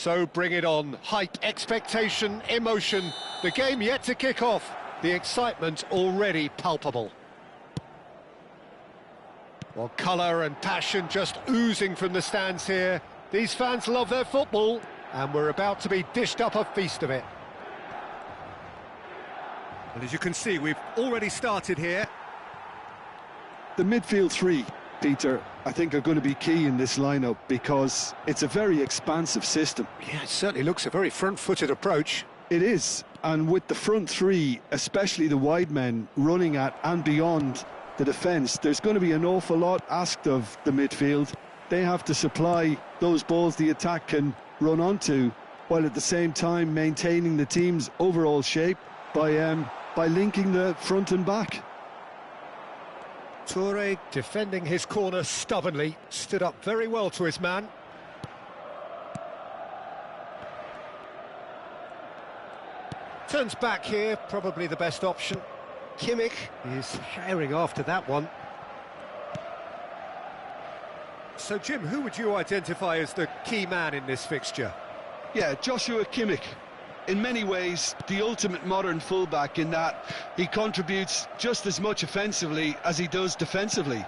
So bring it on. Hype, expectation, emotion. The game yet to kick off. The excitement already palpable. Well, colour and passion just oozing from the stands here. These fans love their football, and we're about to be dished up a feast of it. And as you can see, we've already started here. The midfield three, Peter, I think are going to be key in this lineup because it's a very expansive system. Yeah, it certainly looks a very front-footed approach. It is, and with the front three, especially the wide men, running at and beyond the defence, there's going to be an awful lot asked of the midfield. They have to supply those balls the attack can run onto, while at the same time maintaining the team's overall shape by linking the front and back. Toure defending his corner stubbornly, stood up very well to his man. Turns back here, probably the best option. Kimmich is herring after that one. So, Jim, who would you identify as the key man in this fixture? Yeah, Joshua Kimmich. In many ways, the ultimate modern fullback in that he contributes just as much offensively as he does defensively.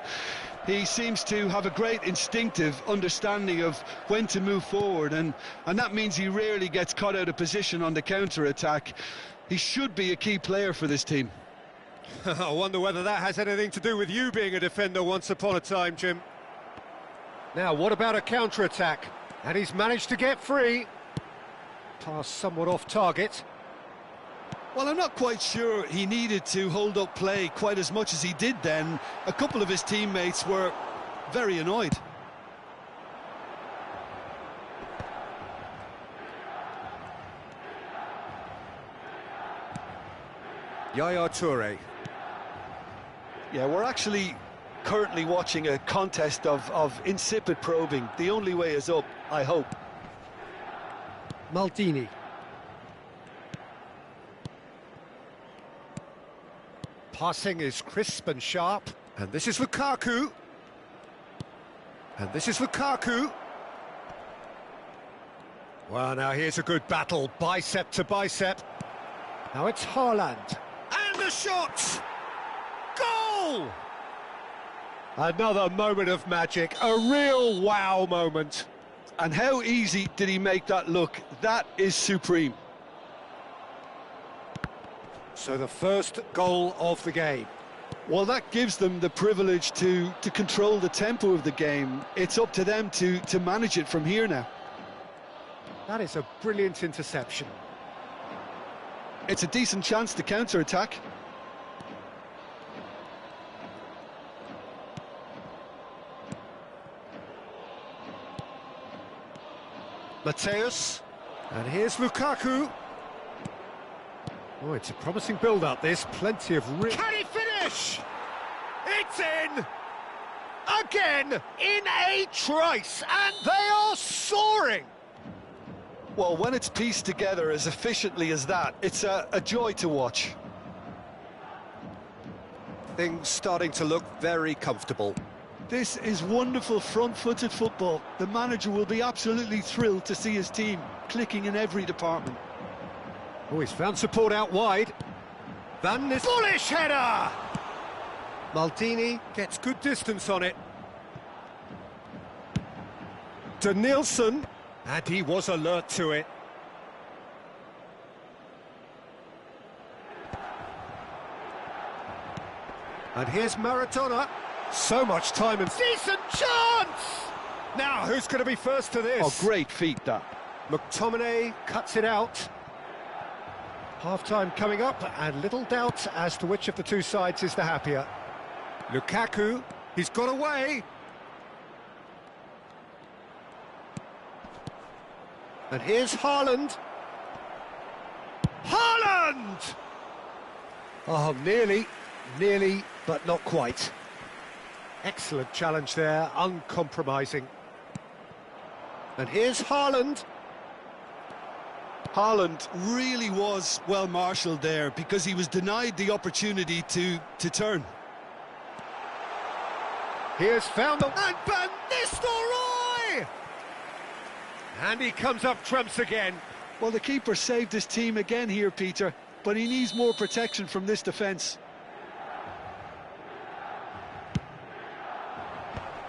He seems to have a great instinctive understanding of when to move forward, and that means he rarely gets caught out of position on the counter-attack. He should be a key player for this team. I wonder whether that has anything to do with you being a defender once upon a time, Jim. Now, what about a counter-attack? And he's managed to get free. Pass somewhat off target. Well, I'm not quite sure he needed to hold up play quite as much as he did then. A couple of his teammates were very annoyed. Yaya Toure. Yeah, we're actually currently watching a contest of insipid probing. The only way is up, I hope. Maldini. Passing is crisp and sharp. And this is Lukaku. And this is Lukaku. Well, now here's a good battle, bicep to bicep. Now it's Haaland. And the shot! Goal! Another moment of magic, a real wow moment. And how easy did he make that look? That is supreme. So the first goal of the game. Well, that gives them the privilege to control the tempo of the game. It's up to them to manage it from here now. That is a brilliant interception. It's a decent chance to counter-attack. Mateus, and here's Lukaku. Oh, it's a promising build-up, this, plenty of... Can he finish? It's in! Again, in a trice, and they are soaring! Well, when it's pieced together as efficiently as that, it's a joy to watch. Things starting to look very comfortable. This is wonderful front-footed football. The manager will be absolutely thrilled to see his team clicking in every department. Oh, he's found support out wide. Van Nis... Bullish header! Maldini gets good distance on it. To Nielsen, and he was alert to it. And here's Maradona. So much time and... Decent chance! Now, who's going to be first to this? Oh, great feat, that. McTominay cuts it out. Half-time coming up, and little doubt as to which of the two sides is the happier. Lukaku, he's got away. And here's Haaland. Haaland! Oh, nearly, but not quite. Excellent challenge there, uncompromising. And here's Haaland. Haaland really was well marshalled there because he was denied the opportunity to turn. Here's found the... And Van Nistelrooy! And he comes up trumps again. Well, the keeper saved his team again here, Peter, but he needs more protection from this defence.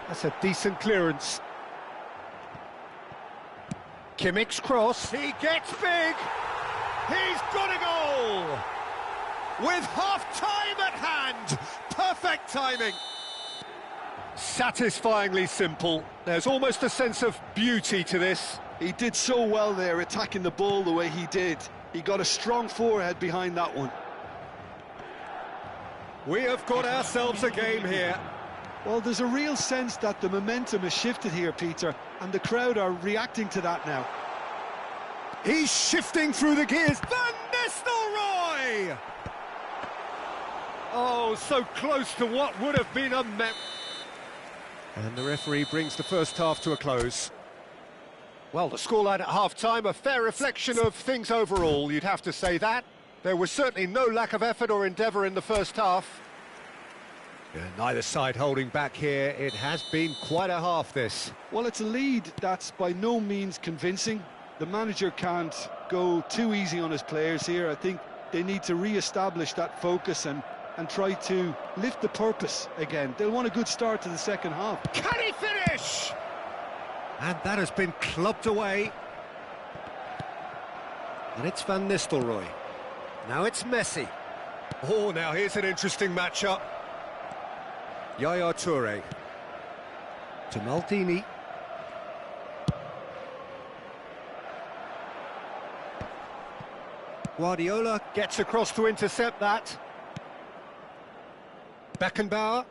That's a decent clearance. Kimmich's cross. He gets big. He's got a goal. With half-time at hand. Perfect timing. Satisfyingly simple. There's almost a sense of beauty to this. He did so well there, attacking the ball the way he did. He got a strong forehead behind that one. We have got ourselves a game here. Well, there's a real sense that the momentum has shifted here, Peter, and the crowd are reacting to that now. He's shifting through the gears. Van Nistelrooy! Oh, so close to what would have been a And the referee brings the first half to a close. Well, the scoreline at half-time, a fair reflection of things overall, you'd have to say that. There was certainly no lack of effort or endeavour in the first half. Neither side holding back here. It has been quite a half, this. Well, it's a lead that's by no means convincing. The manager can't go too easy on his players here. I think they need to re-establish that focus and try to lift the purpose again. They'll want a good start to the second half. Can he finish? And that has been clubbed away. And it's Van Nistelrooy. Now it's Messi. Oh, now here's an interesting matchup. Yaya Toure. To Maldini. Guardiola gets across to intercept that. Beckenbauer.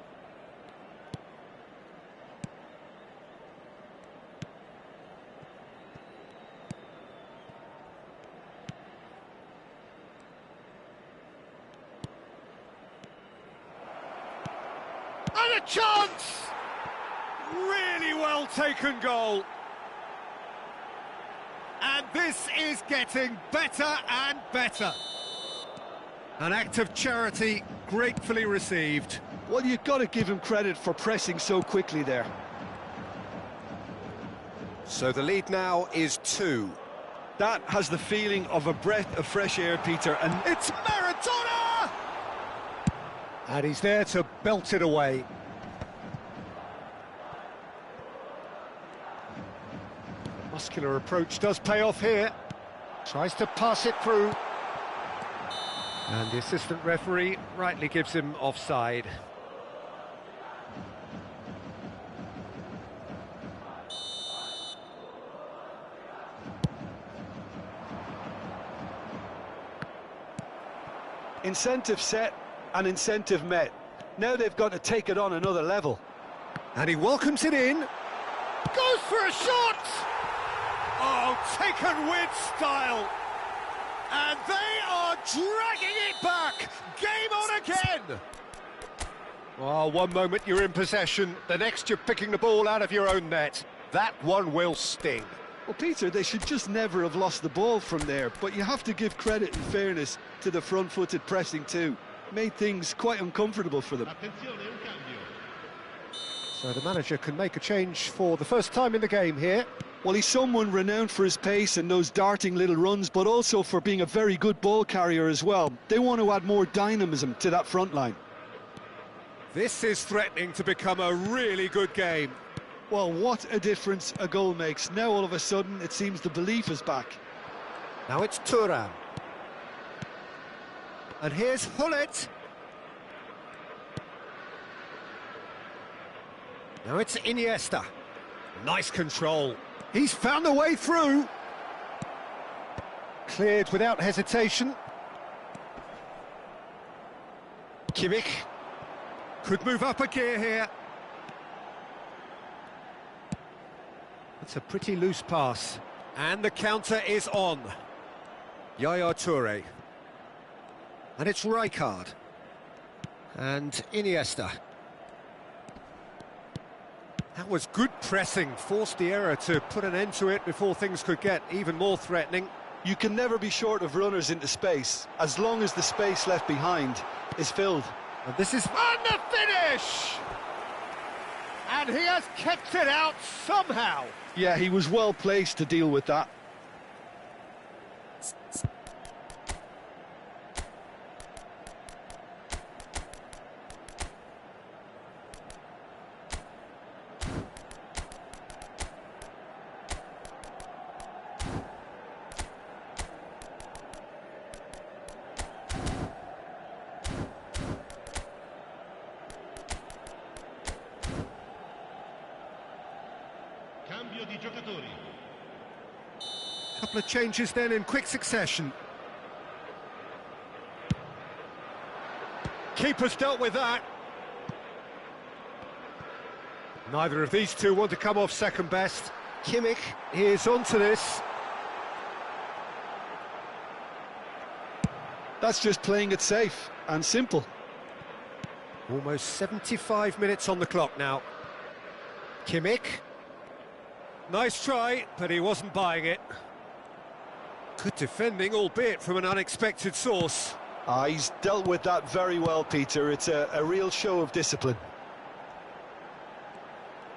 And a chance! Really well taken goal. And this is getting better and better. An act of charity gratefully received. Well, you've got to give him credit for pressing so quickly there. So the lead now is 2. That has the feeling of a breath of fresh air, Peter, and it's Maradona! And he's there to belt it away. Muscular approach does pay off here. Tries to pass it through. And the assistant referee rightly gives him offside. Incentive set and incentive met. Now they've got to take it on another level. And he welcomes it in. Goes for a shot! Oh, taken with style. And they are dragging it back. Game on again. Well, one moment you're in possession, the next you're picking the ball out of your own net. That one will sting. Well, Peter, they should just never have lost the ball from there, but you have to give credit and fairness to the front-footed pressing too. Made things quite uncomfortable for them. So the manager can make a change for the first time in the game here. Well, he's someone renowned for his pace and those darting little runs, but also for being a very good ball carrier as well. They want to add more dynamism to that front line. This is threatening to become a really good game. Well, what a difference a goal makes. Now all of a sudden it seems the belief is back. Now it's Thuram. And here's Hullet. Now it's Iniesta. Nice control. He's found a way through. Cleared without hesitation. Kimmich could move up a gear here. That's a pretty loose pass. And the counter is on. Yaya Toure. And it's Rijkaard. And Iniesta. That was good pressing, forced the error to put an end to it before things could get even more threatening. You can never be short of runners into space, as long as the space left behind is filled. And this is... And the finish! And he has kept it out somehow. Yeah, he was well placed to deal with that. Cambio di giocatori. Couple of changes then in quick succession. Keeper's dealt with that. Neither of these two want to come off second best. Kimmich is onto this. That's just playing it safe and simple. Almost 75 minutes on the clock now. Kimmich. Nice try, but he wasn't buying it. Good defending, albeit from an unexpected source. He's dealt with that very well, Peter. It's a real show of discipline.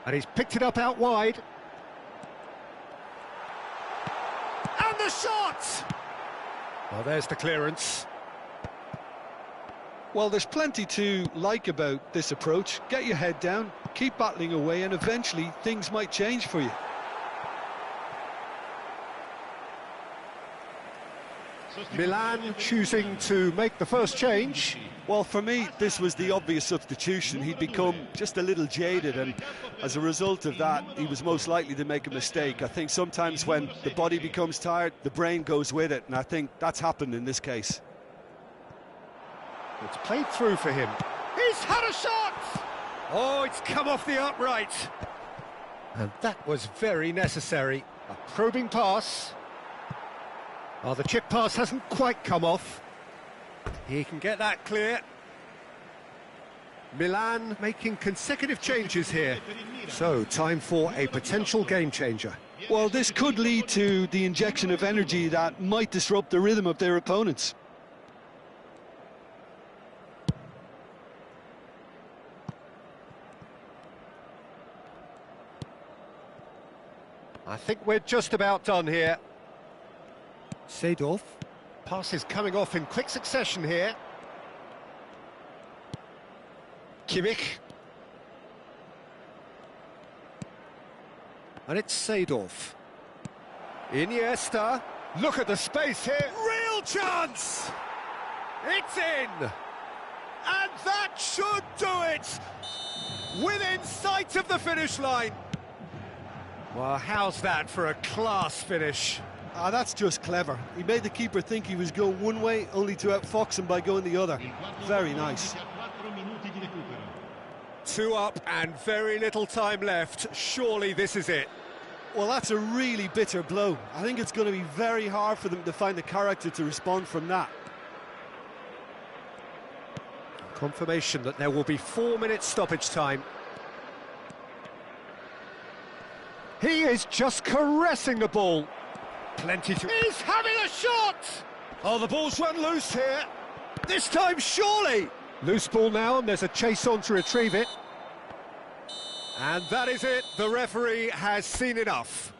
And he's picked it up out wide. And the shot! Well, there's the clearance. Well, there's plenty to like about this approach. Get your head down, keep battling away, and eventually things might change for you. Milan choosing to make the first change. Well, for me, this was the obvious substitution. He'd become just a little jaded, and as a result of that, he was most likely to make a mistake. I think sometimes when the body becomes tired, the brain goes with it, and I think that's happened in this case. It's played through for him. He's had a shot! Oh, it's come off the upright. And that was very necessary. A probing pass. Oh, the chip pass hasn't quite come off. He can get that clear. Milan making consecutive changes here. So, time for a potential game changer. Well, this could lead to the injection of energy that might disrupt the rhythm of their opponents. I think we're just about done here. Seedorf. Pass is coming off in quick succession here. Kimmich. And it's Seedorf. Iniesta. Look at the space here. Real chance! It's in! And that should do it! Within sight of the finish line. Well, how's that for a class finish? That's just clever. He made the keeper think he was going one way, only to outfox him by going the other. Very nice. 2 up and very little time left. Surely this is it. Well, that's a really bitter blow. I think it's going to be very hard for them to find the character to respond from that. Confirmation that there will be 4 minutes stoppage time. He is just caressing the ball. Plenty to... He's having a shot! Oh, the ball's run loose here. This time, surely! Loose ball now, and there's a chase on to retrieve it. And that is it. The referee has seen enough.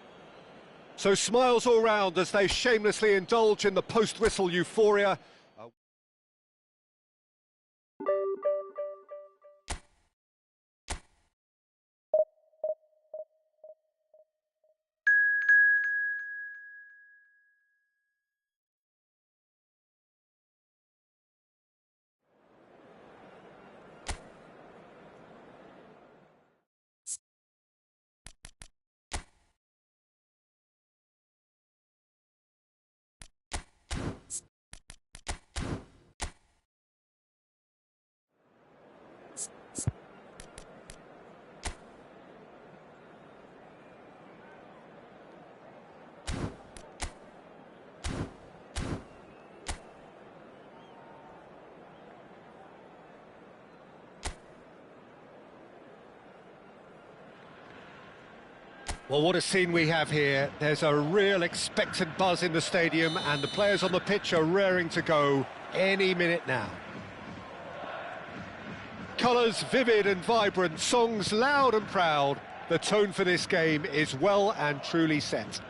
So smiles all round as they shamelessly indulge in the post-whistle euphoria. Well, what a scene we have here. There's a real expectant buzz in the stadium, and the players on the pitch are raring to go any minute now. Colours vivid and vibrant, songs loud and proud. The tone for this game is well and truly set.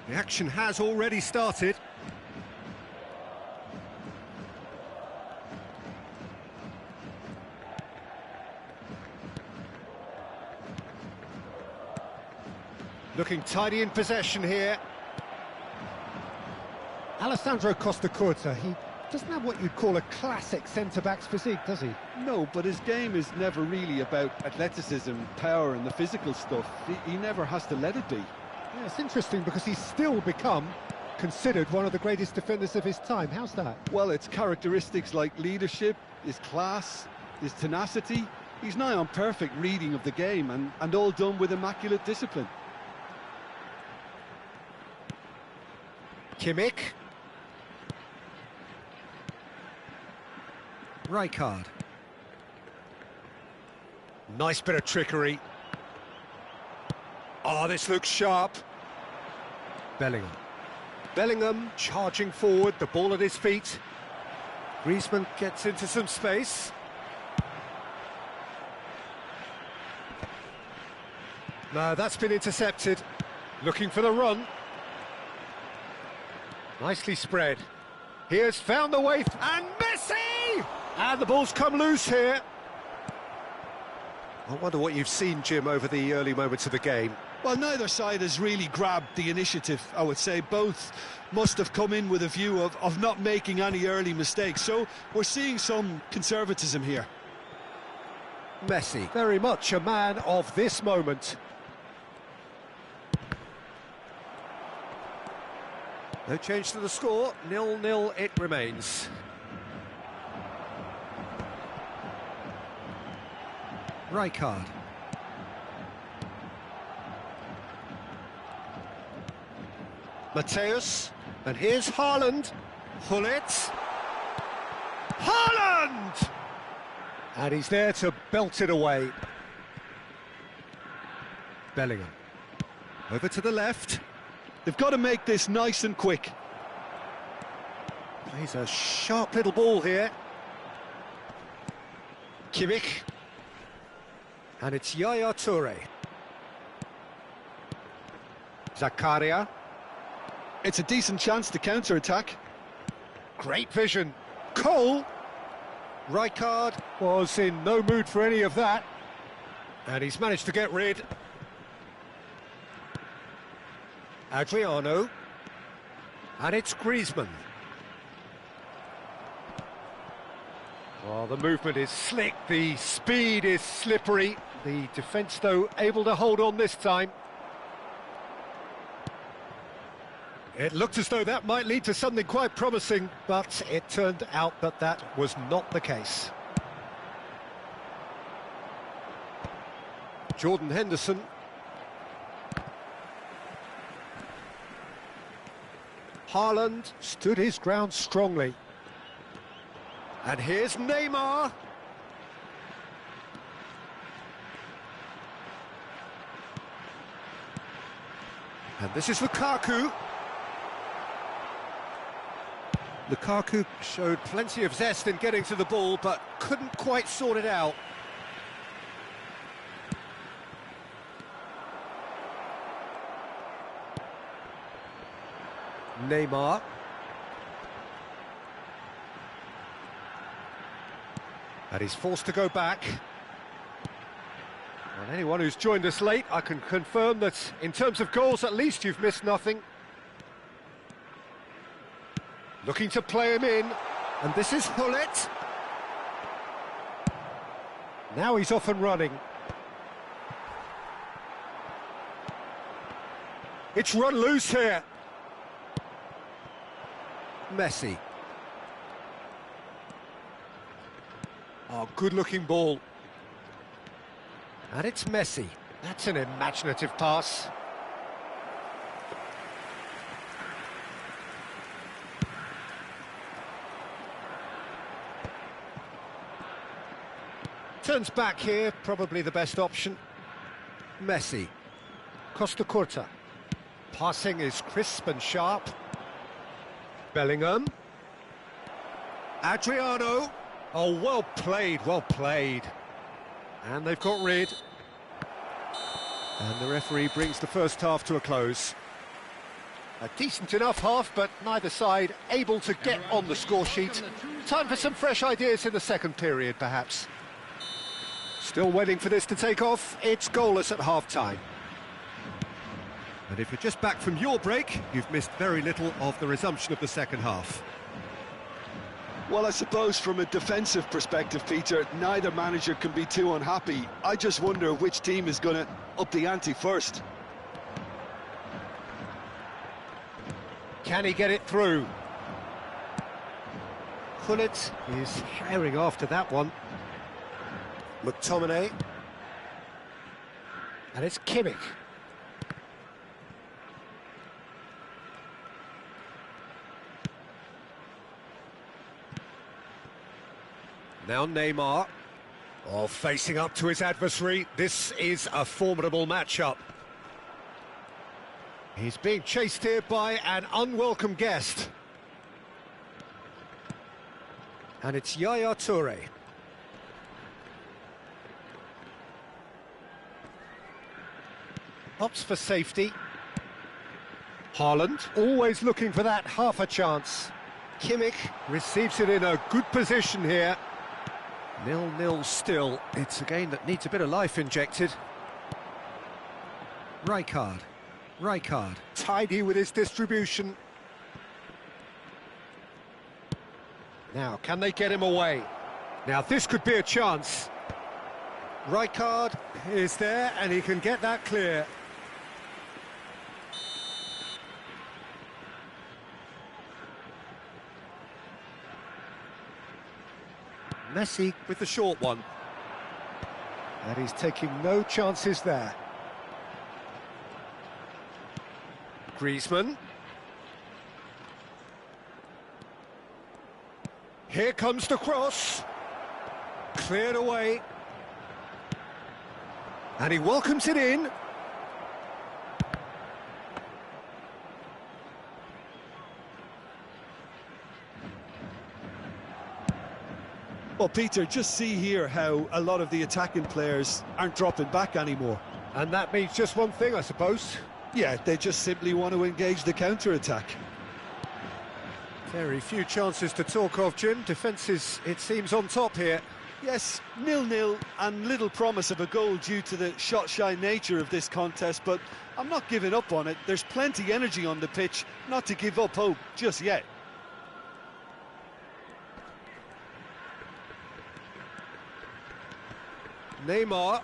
The action has already started. Looking tidy in possession here. Alessandro Costa Curta, he doesn't have what you'd call a classic centre-back's physique, does he? No, but his game is never really about athleticism, power and the physical stuff. He never has to let it be. Yeah, it's interesting because he's still become considered one of the greatest defenders of his time. How's that? Well, it's characteristics like leadership, his class, his tenacity. He's nigh on perfect reading of the game and all done with immaculate discipline. Kimmich. Rijkaard. Nice bit of trickery. Oh, this looks sharp. Bellingham. Bellingham charging forward, the ball at his feet. Griezmann gets into some space. No, that's been intercepted. Looking for the run. Nicely spread. He has found the way, and Messi! And the ball's come loose here. I wonder what you've seen, Jim, over the early moments of the game. Well, neither side has really grabbed the initiative, I would say. Both must have come in with a view of not making any early mistakes. So we're seeing some conservatism here. Messi, very much a man of this moment. No change to the score, 0-0 it remains. Rijkaard. Mateus, and here's Haaland. Gullit. Haaland! And he's there to belt it away. Bellingham. Over to the left. They've got to make this nice and quick. Plays a sharp little ball here. Kimmich. And it's Yaya Toure. Zakaria. It's a decent chance to counter-attack. Great vision. Cole. Rijkaard was in no mood for any of that. And he's managed to get rid. Adriano. And it's Griezmann. Well, the movement is slick, the speed is slippery. The defence, though, able to hold on this time. It looked as though that might lead to something quite promising, but it turned out that that was not the case. Jordan Henderson. Haaland stood his ground strongly. And here's Neymar. And this is Lukaku. Lukaku showed plenty of zest in getting to the ball, but couldn't quite sort it out. Neymar. And he's forced to go back. And anyone who's joined us late, I can confirm that in terms of goals, at least you've missed nothing. Looking to play him in, and this is Gullit. Now he's off and running. It's run loose here. Messi. Oh, good-looking ball. And it's Messi. That's an imaginative pass. Turns back here, probably the best option. Messi. Costa Curta. Passing is crisp and sharp. Bellingham. Adriano. Oh, well played, well played. And they've got rid. And the referee brings the first half to a close. A decent enough half, but neither side able to get on the score sheet. Time for some fresh ideas in the second period, perhaps. Still waiting for this to take off. It's goalless at half-time. And if you're just back from your break, you've missed very little of the resumption of the second half. Well, I suppose from a defensive perspective, Peter, neither manager can be too unhappy. I just wonder which team is going to up the ante first. Can he get it through? Gullit is herring after that one. McTominay. And it's Kimmich. Now Neymar. Oh, facing up to his adversary. This is a formidable matchup. He's being chased here by an unwelcome guest. And it's Yaya Toure. Opts for safety. Haaland, always looking for that half a chance. Kimmich receives it in a good position here. 0-0 still. It's a game that needs a bit of life injected. Rijkaard. Tidy with his distribution. Now, can they get him away? Now, this could be a chance. Rijkaard is there, and he can get that clear. Messi with the short one. And he's taking no chances there. Griezmann. Here comes the cross. Cleared away. And he welcomes it in. Well, Peter, just see here how a lot of the attacking players aren't dropping back anymore. And that means just one thing, I suppose. Yeah, they just simply want to engage the counter-attack. Very few chances to talk of, Jim. Defence is, it seems, on top here. Yes, 0-0 and little promise of a goal due to the shot-shy nature of this contest, but I'm not giving up on it. There's plenty energy on the pitch, not to give up hope just yet. Neymar.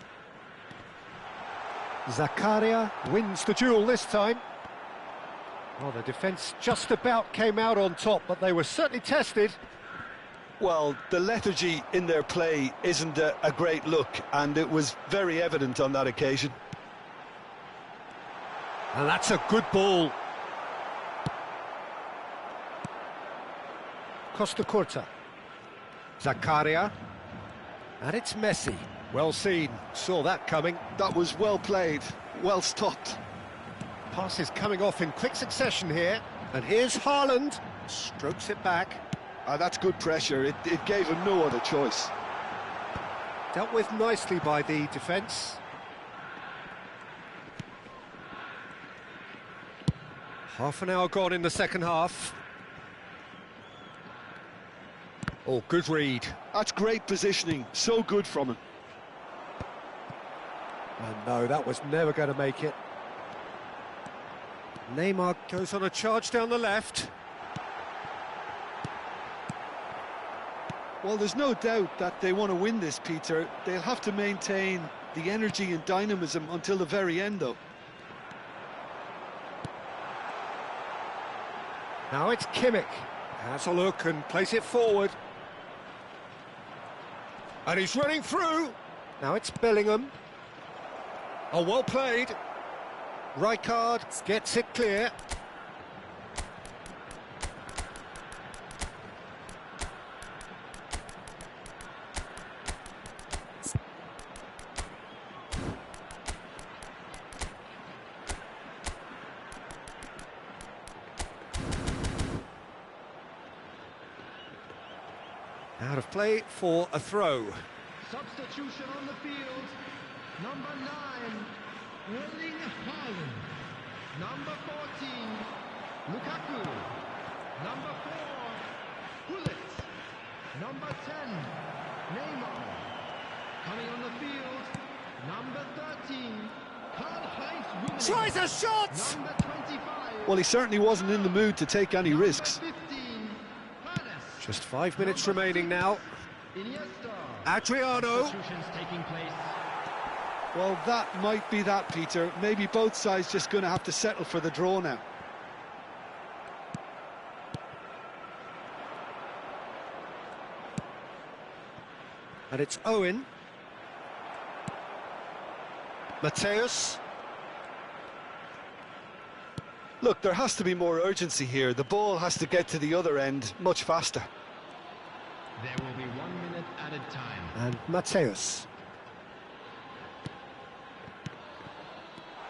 Zakaria wins the duel this time. Well, the defence just about came out on top, but they were certainly tested. Well, the lethargy in their play isn't a great look, and it was very evident on that occasion. And that's a good ball. Costa Curta. Zakaria. And it's Messi. Well seen, saw that coming. That was well played, well stopped. Passes coming off in quick succession here. And here's Haaland, strokes it back. That's good pressure, it gave him no other choice. Dealt with nicely by the defence. Half an hour gone in the second half. Oh, good read. That's great positioning, so good from him. And no, that was never going to make it. Neymar goes on a charge down the left. Well, there's no doubt that they want to win this, Peter. They'll have to maintain the energy and dynamism until the very end, though. Now it's Kimmich. Has a look and plays it forward. And he's running through. Now it's Bellingham. Oh, well played. Rijkaard gets it clear. Out of play for a throw. Substitution on the field. Number 9, Erling Haaland. Number 14, Lukaku. Number 4, Gullit. Number 10, Neymar. Coming on the field, number 13, Karl-Heinz Rummenigge. Tries a shot! Number 25. Well, he certainly wasn't in the mood to take any risks. 15, Hannes. Just 5 minutes remaining now. Iniesta. Adriano. Substitutions taking place. Well, that might be that, Peter. Maybe both sides just going to have to settle for the draw now. And it's Owen. Mateus. Look, there has to be more urgency here. The ball has to get to the other end much faster. There will be 1 minute added time. And Mateus.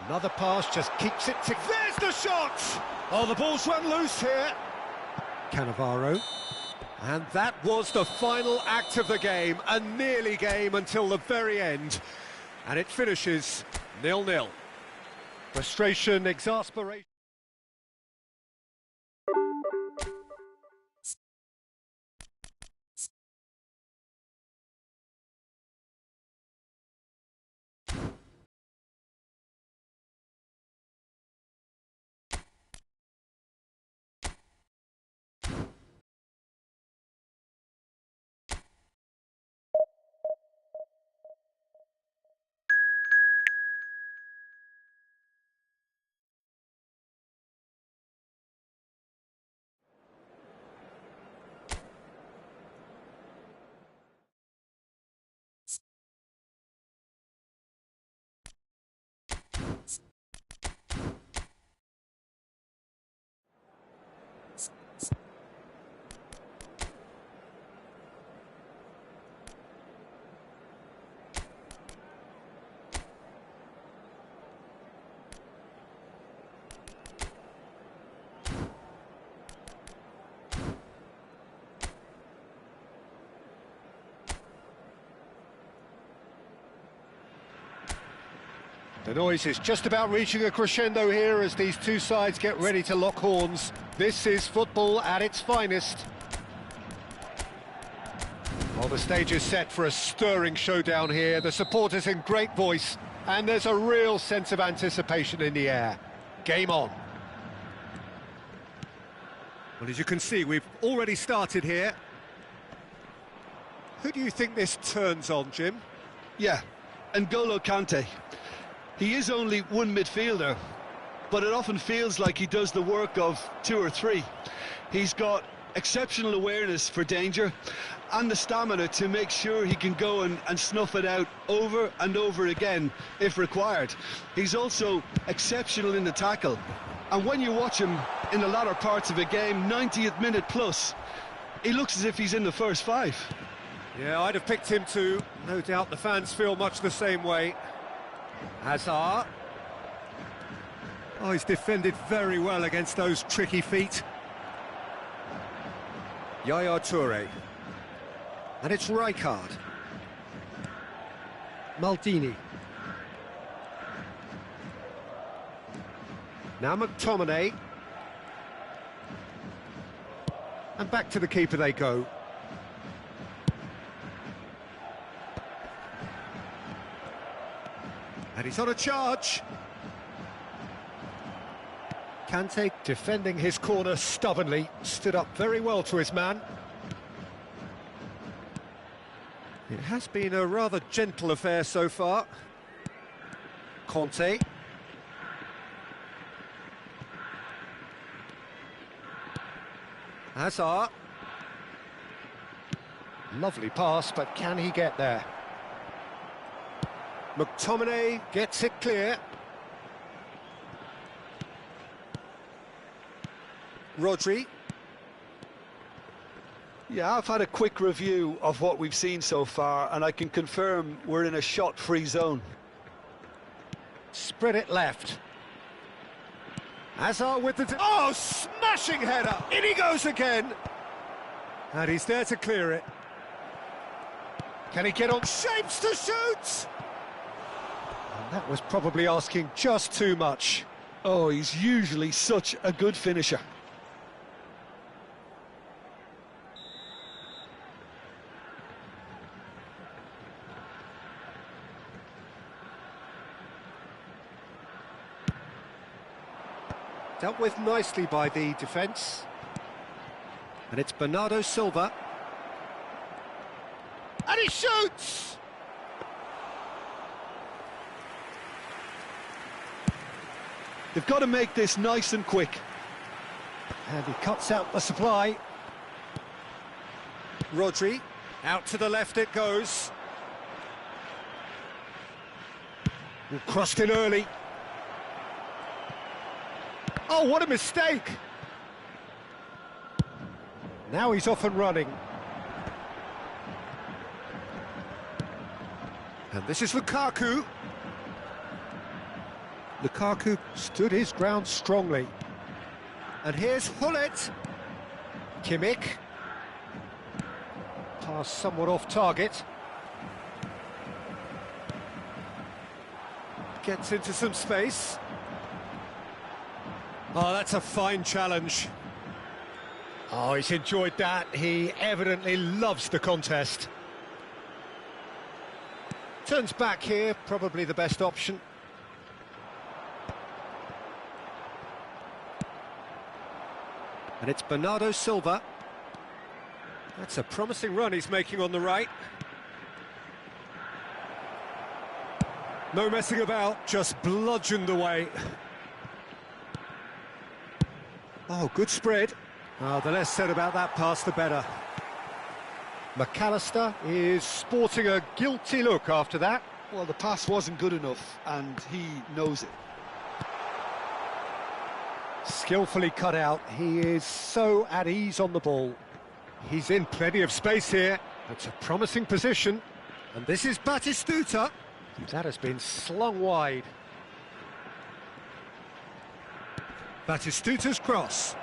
Another pass, just keeps it to... There's the shot! Oh, the ball's run loose here. Cannavaro. And that was the final act of the game, a nearly game until the very end. And it finishes 0-0. Frustration, exasperation. The noise is just about reaching a crescendo here as these two sides get ready to lock horns. This is football at its finest. Well, the stage is set for a stirring showdown here. The supporters in great voice, and there's a real sense of anticipation in the air. Game on. Well, as you can see, we've already started here. Who do you think this turns on, Jim? Yeah, N'Golo Kante. He is only one midfielder, but it often feels like he does the work of 2 or 3. He's got exceptional awareness for danger and the stamina to make sure he can go and snuff it out over and over again if required. He's also exceptional in the tackle, and when you watch him in the latter parts of a game, 90th minute plus, he looks as if he's in the first 5. Yeah, I'd have picked him too. No doubt the fans feel much the same way. Hazard. Oh, he's defended very well against those tricky feet. Yaya Toure. And it's Rijkaard. Maldini. Now McTominay. And back to the keeper they go. And he's on a charge. Kante defending his corner stubbornly, stood up very well to his man. It has been a rather gentle affair so far. Conte. Hazard. Lovely pass, but can he get there? McTominay gets it clear. Rodri. Yeah, I've had a quick review of what we've seen so far, and I can confirm we're in a shot-free zone. Spread it left. Hazard with the... Oh, smashing header! In he goes again! And he's there to clear it. Can he get on shapes to shoot? And that was probably asking just too much. Oh, he's usually such a good finisher. Dealt with nicely by the defence. And it's Bernardo Silva. And he shoots! They've got to make this nice and quick. And he cuts out the supply. Rodri, out to the left it goes. Crossed in early. Oh, what a mistake! Now he's off and running. And this is Lukaku. Lukaku stood his ground strongly. And here's Hullet. Kimmich. Pass somewhat off target. Gets into some space. Oh, that's a fine challenge. Oh, he's enjoyed that. He evidently loves the contest. Turns back here, probably the best option. And it's Bernardo Silva. That's a promising run he's making on the right. No messing about, just bludgeoned away. Oh, good spread. Oh, the less said about that pass, the better. McAllister is sporting a guilty look after that. Well, the pass wasn't good enough, and he knows it. Skillfully cut out. He is so at ease on the ball. He's in plenty of space here. That's a promising position. And this is Batistuta. That has been slung wide. Batistuta's cross.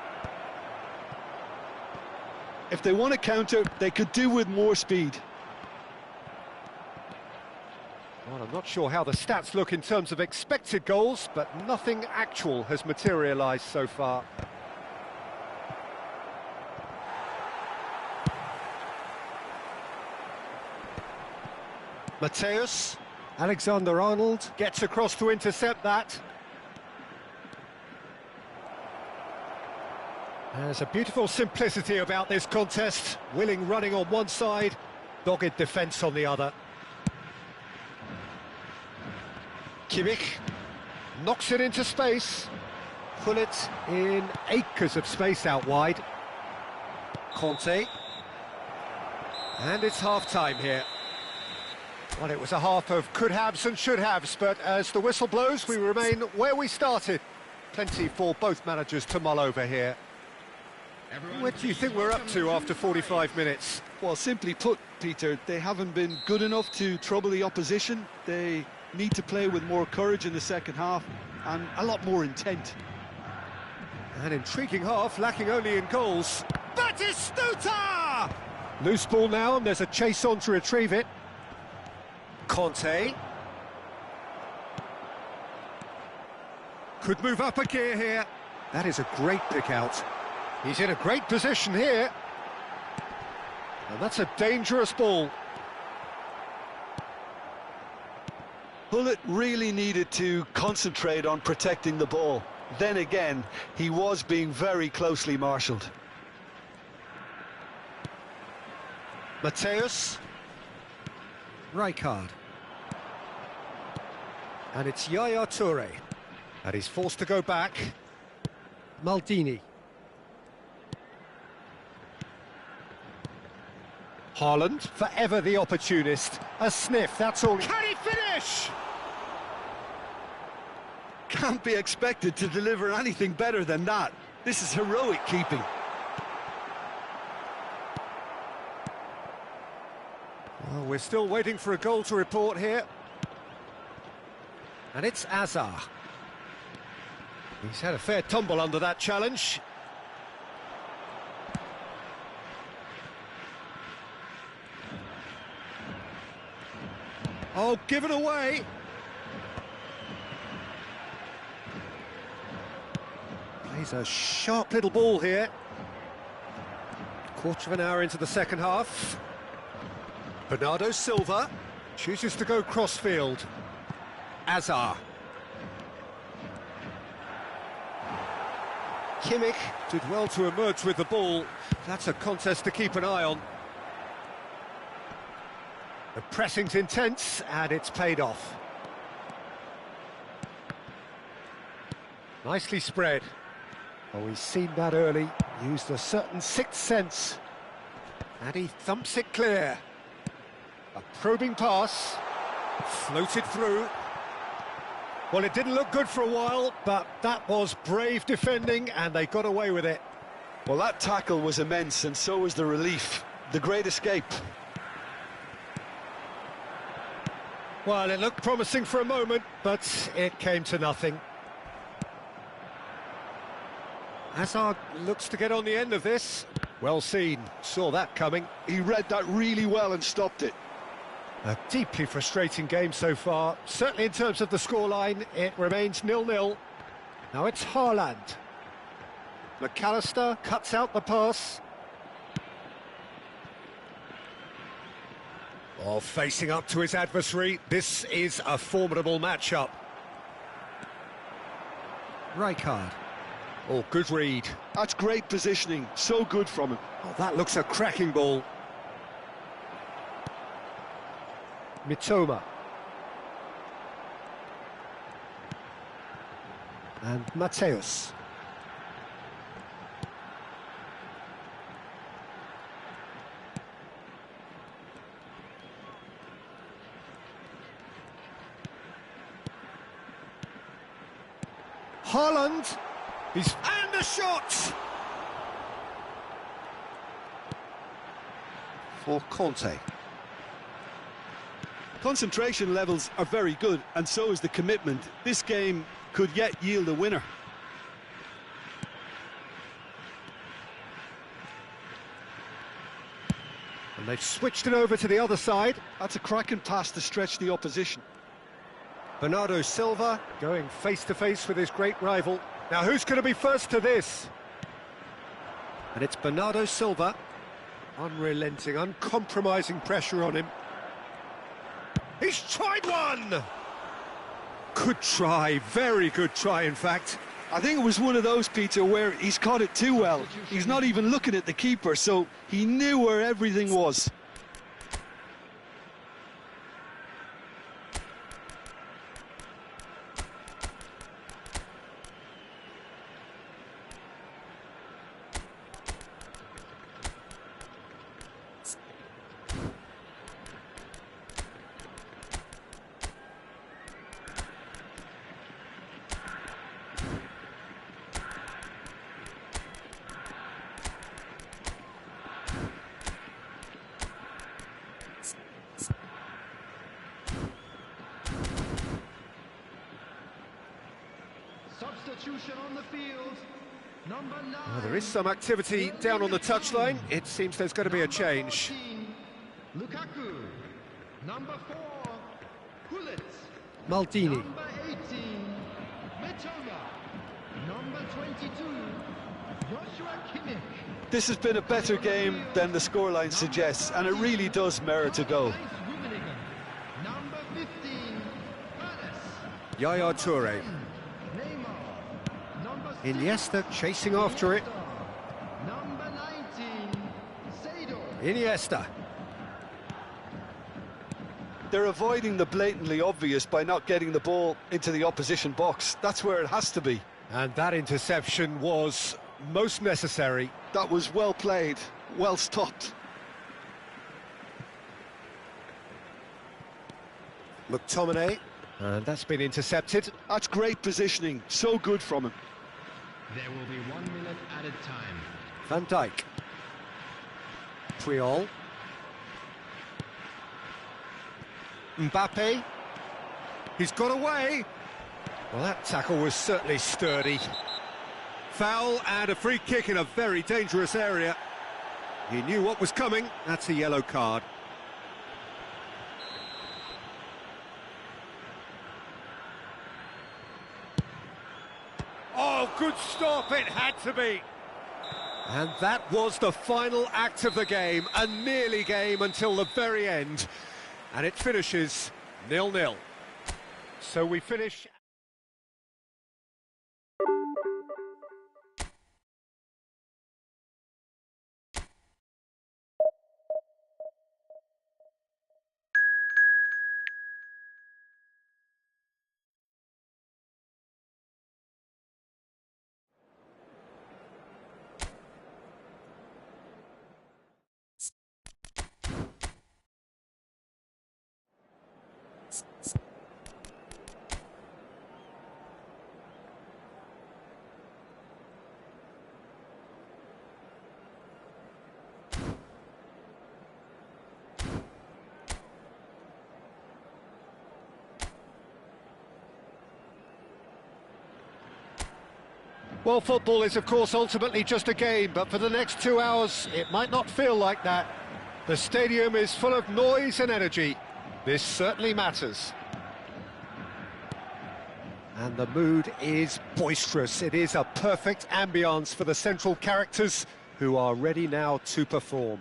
If they want to counter, they could do with more speed. Well, I'm not sure how the stats look in terms of expected goals, but nothing actual has materialised so far. Mateus, Alexander-Arnold gets across to intercept that. There's a beautiful simplicity about this contest. Willing running on one side, dogged defence on the other. Kimmich knocks it into space. Hullet in acres of space out wide. Conte. And it's half-time here. Well, it was a half of could-haves and should-haves, but as the whistle blows, we remain where we started. Plenty for both managers to mull over here. What do you think we're up to after 45 minutes? Well, simply put, Peter, they haven't been good enough to trouble the opposition. They need to play with more courage in the second half and a lot more intent. An intriguing half, lacking only in goals. Batistuta! Loose ball now, and there's a chase on to retrieve it. Conte. Could move up a gear here. That is a great pick out. He's in a great position here. And that's a dangerous ball. Hullet really needed to concentrate on protecting the ball. Then again, he was being very closely marshalled. Mateus. Rijkaard. And it's Yaya Toure. And he's forced to go back. Maldini. Haaland, forever the opportunist. A sniff, that's all. Can he finish? Can't be expected to deliver anything better than that. This is heroic keeping. Well, we're still waiting for a goal to report here. And it's Azar. He's had a fair tumble under that challenge. Oh, given away. Plays a sharp little ball here. Quarter of an hour into the second half. Bernardo Silva chooses to go crossfield. Azar. Kimmich did well to emerge with the ball. That's a contest to keep an eye on. The pressing's intense, and it's paid off. Nicely spread. Oh, he's seen that early, used a certain sixth sense. And he thumps it clear. A probing pass, floated through. Well, it didn't look good for a while, but that was brave defending, and they got away with it. Well, that tackle was immense, and so was the relief. The great escape. Well, it looked promising for a moment, but it came to nothing. Hazard looks to get on the end of this. Well seen, saw that coming. He read that really well and stopped it. A deeply frustrating game so far. Certainly in terms of the scoreline, it remains 0-0. Now it's Haaland. McAllister cuts out the pass. Oh, facing up to his adversary, this is a formidable matchup. Rijkaard. Oh, good read. That's great positioning, so good from him. Oh, that looks a cracking ball. Mitoma. And Mateus. Haaland. And the shot! For Conte. Concentration levels are very good, and so is the commitment. This game could yet yield a winner. And they've switched it over to the other side. That's a cracking pass to stretch the opposition. Bernardo Silva going face-to-face with his great rival. Now, who's going to be first to this? And it's Bernardo Silva. Unrelenting, uncompromising pressure on him. He's tried one! Good try, very good try, in fact. I think it was one of those, Peter, where he's caught it too well. He's not even looking at the keeper, so he knew where everything was. Substitution on the field. Number 9. Well, there is some activity down on the touchline. It seems there's going to be a change. 14, Lukaku. Number 4, Gullit. Maldini. Number 18, Mitoma. Number 22, Joshua Kimmich. This has been a better game than the scoreline suggests, and it really does merit a go. Number 15, Palace. Yaya Toure. Neymar. Number 6, Iniesta chasing after it. Number 19, Sado. Iniesta. They're avoiding the blatantly obvious by not getting the ball into the opposition box. That's where it has to be. And that interception was most necessary. That was well played, well stopped. McTominay. And that's been intercepted. That's great positioning, so good from him. There will be 1 minute at a time. Van Dijk. Puyol. Mbappe. He's got away. Well, that tackle was certainly sturdy. Foul and a free kick in a very dangerous area. He knew what was coming. That's a yellow card. good stop it had to be. And that was the final act of the game, a nearly game until the very end. And it finishes 0-0. So we finish... Well, football is, of course, ultimately just a game, but for the next 2 hours, it might not feel like that. The stadium is full of noise and energy. This certainly matters. And the mood is boisterous. It is a perfect ambience for the central characters who are ready now to perform.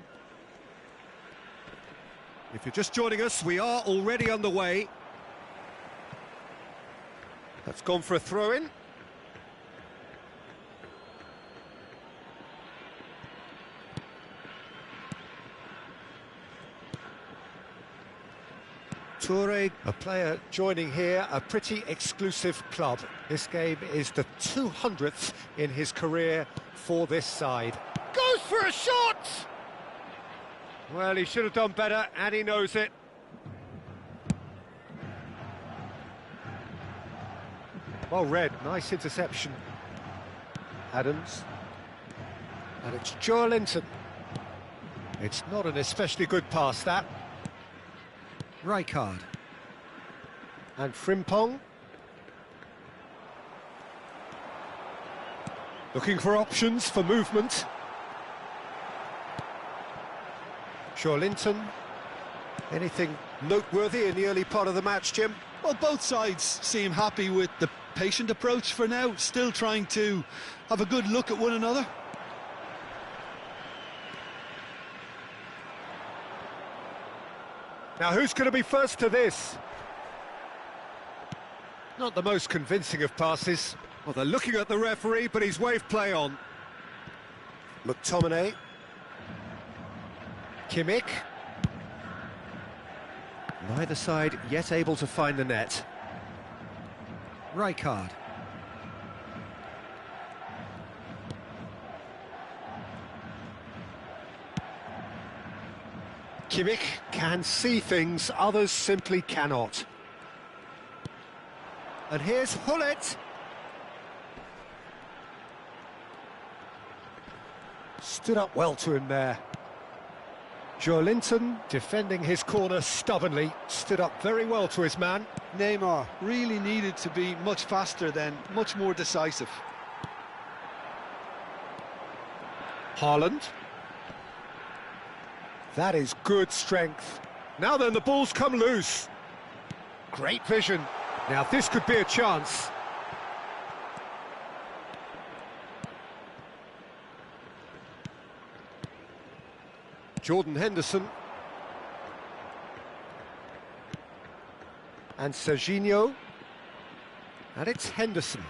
If you're just joining us, we are already underway. That's gone for a throw-in. Toure, a player joining here, a pretty exclusive club. This game is the 200th in his career for this side. Goes for a shot! Well, he should have done better, and he knows it. Well read, nice interception. Adams. And it's Joelinton. It's not an especially good pass, that. Rijkaard. And Frimpong. Looking for options for movement. Joelinton. Anything noteworthy in the early part of the match, Jim? Well, both sides seem happy with the patient approach for now, still trying to have a good look at one another. Now, who's going to be first to this? Not the most convincing of passes. Well, they're looking at the referee, but he's waved play on. McTominay. Kimmich. Neither side yet able to find the net. Rijkaard. Kimmich can see things others simply cannot. And here's Hullet. Stood up well to him there. Joelinton defending his corner stubbornly, stood up very well to his man. Neymar really needed to be much faster then, much more decisive. Haaland. That is good strength. Now then, the ball's come loose. Great vision. Now this could be a chance. Jordan Henderson. And Serginho. And it's Henderson.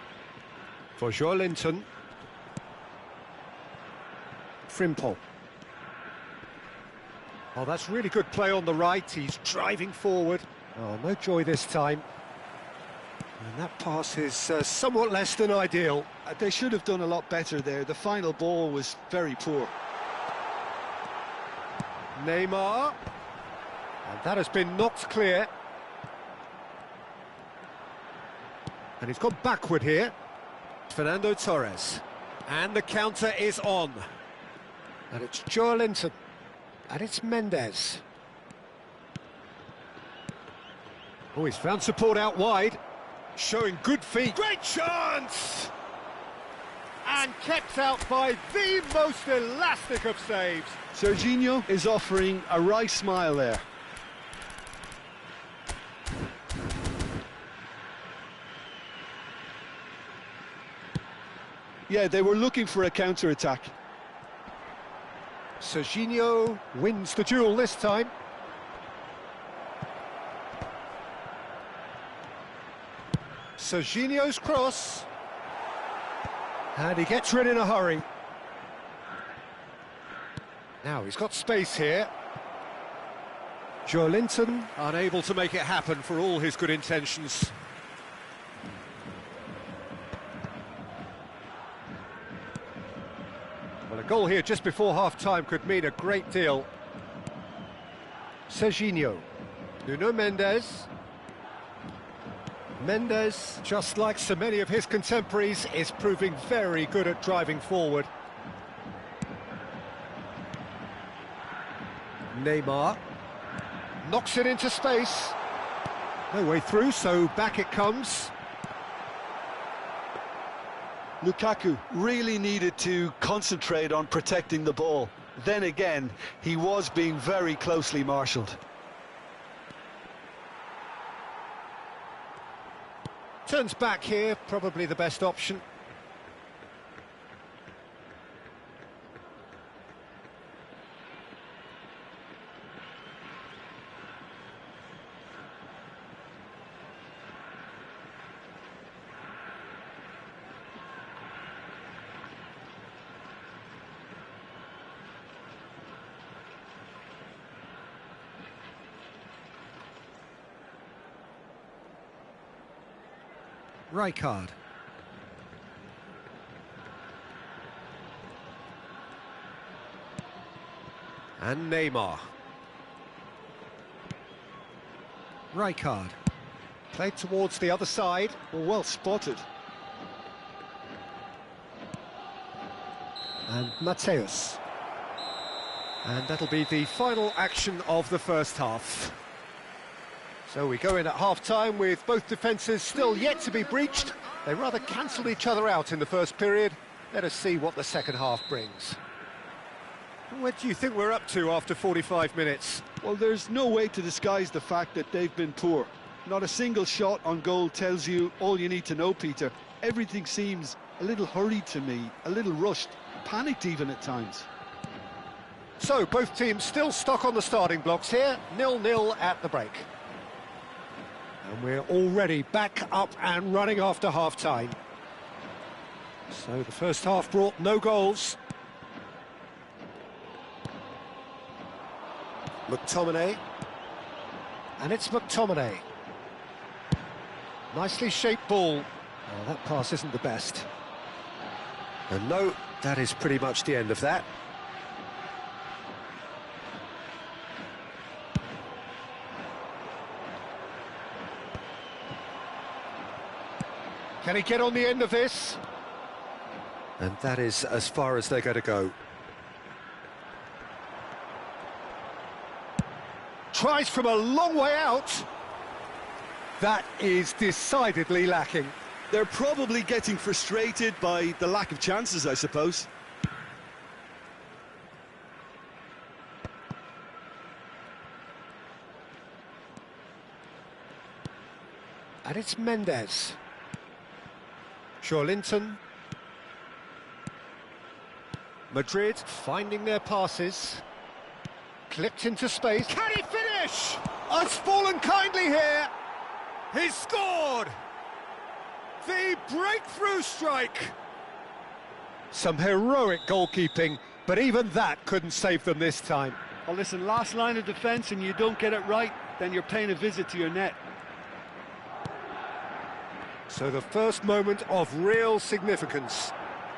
For Joelinton. Frimpong. Oh, that's really good play on the right. He's driving forward. Oh, no joy this time. And that pass is somewhat less than ideal. They should have done a lot better there. The final ball was very poor. Neymar. And that has been knocked clear. And he's gone backward here. Fernando Torres. And the counter is on. And it's Joelinton. And it's Mendes. Oh, he's found support out wide. Showing good feet. Great chance! And kept out by the most elastic of saves. Serginho is offering a wry smile there. Yeah, they were looking for a counter-attack. Serginho wins the duel this time. Serginho's cross. And he gets rid in a hurry. Now he's got space here. Joelinton unable to make it happen for all his good intentions. Well, a goal here just before half-time could mean a great deal. Serginho. Nuno Mendes. Mendes, just like so many of his contemporaries, is proving very good at driving forward. Neymar knocks it into space. No way through, so back it comes. Lukaku really needed to concentrate on protecting the ball. Then again, he was being very closely marshalled. Turns back here, probably the best option. Rijkaard. And Neymar. Rijkaard. Played towards the other side. Well spotted. And Mateus. And that'll be the final action of the first half. So we go in at half-time with both defences still yet to be breached. They rather cancelled each other out in the first period. Let us see what the second half brings. What do you think we're up to after 45 minutes? Well, there's no way to disguise the fact that they've been poor. Not a single shot on goal tells you all you need to know, Peter. Everything seems a little hurried to me, a little rushed, panicked even at times. So both teams still stuck on the starting blocks here, 0-0 at the break. And we're already back up and running after half-time. So the first half brought no goals. McTominay. And it's McTominay. Nicely shaped ball. Oh, that pass isn't the best. And no, that is pretty much the end of that. Can he get on the end of this? And that is as far as they're going to go. Tries from a long way out. That is decidedly lacking. They're probably getting frustrated by the lack of chances, I suppose. And it's Mendes. Joelinton. Madrid finding their passes. Clipped into space. Can he finish? It's fallen kindly here. He's scored. The breakthrough strike. Some heroic goalkeeping, but even that couldn't save them this time. Well, listen, last line of defence and you don't get it right, then you're paying a visit to your net. So the first moment of real significance.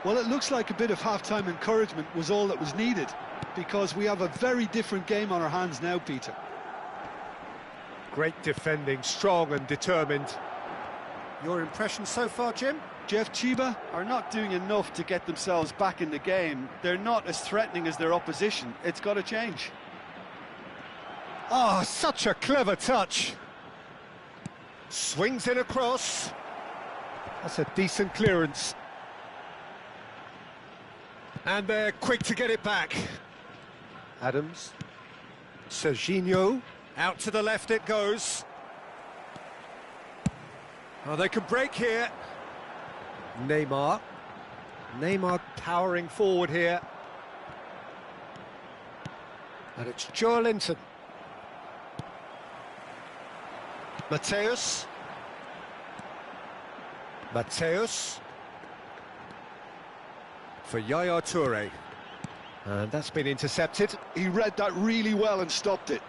Well, it looks like a bit of half-time encouragement was all that was needed, because we have a very different game on our hands now, Peter. Great defending, strong and determined. Your impression so far, Jim? Jeff, Chiba are not doing enough to get themselves back in the game. They're not as threatening as their opposition. It's got to change. Ah, such a clever touch. Swings in across. That's a decent clearance. And they're quick to get it back. Adams. Serginho. Out to the left it goes. Oh, they can break here. Neymar. Neymar powering forward here. And it's Joelinton. Mateus. For Yaya Toure. And that's been intercepted. He read that really well and stopped it.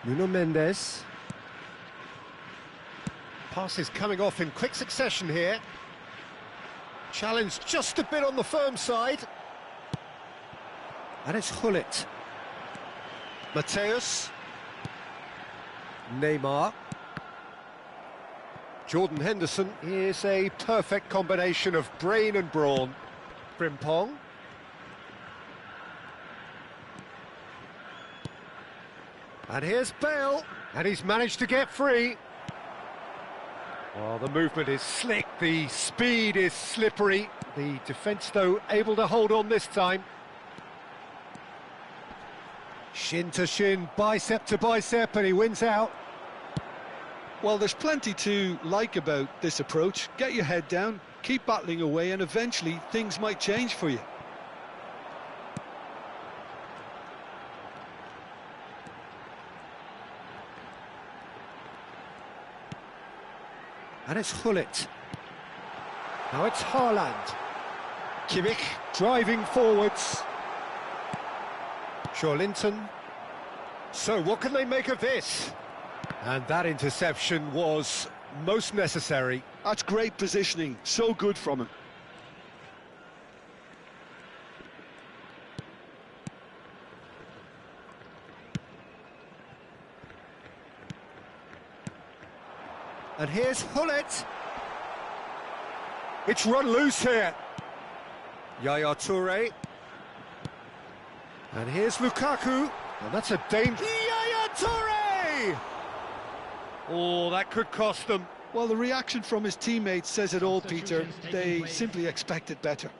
Nuno Mendes. Passes coming off in quick succession here. Challenge just a bit on the firm side. And it's Hullet. Mateus. Neymar. Jordan Henderson is a perfect combination of brain and brawn. Frimpong. And here's Bale, and he's managed to get free. Oh, the movement is slick, the speed is slippery. The defence, though, able to hold on this time. Shin to shin, bicep to bicep, and he wins out. Well, there's plenty to like about this approach. Get your head down, keep battling away, and eventually things might change for you. And it's Hullet. Now it's Haaland. Kimmich driving forwards. Joelinton. So what can they make of this? And that interception was most necessary. That's great positioning, so good from him. And here's Hullet. It's run loose here. Yaya Toure. And here's Lukaku. And that's a danger. Yaya Toure! Oh, that could cost them. Well, the reaction from his teammates says it all, Peter. They simply expected better.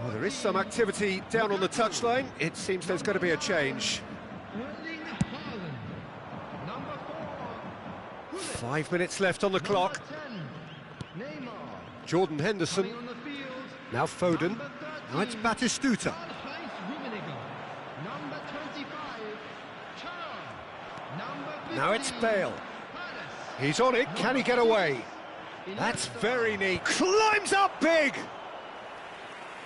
Well, there is some activity down on the touchline. It seems there's going to be a change. 5 minutes left on the clock. Jordan Henderson. Now Foden. Now it's Batistuta. Now it's Bale. He's on it. Can he get away? That's very neat. Climbs up big.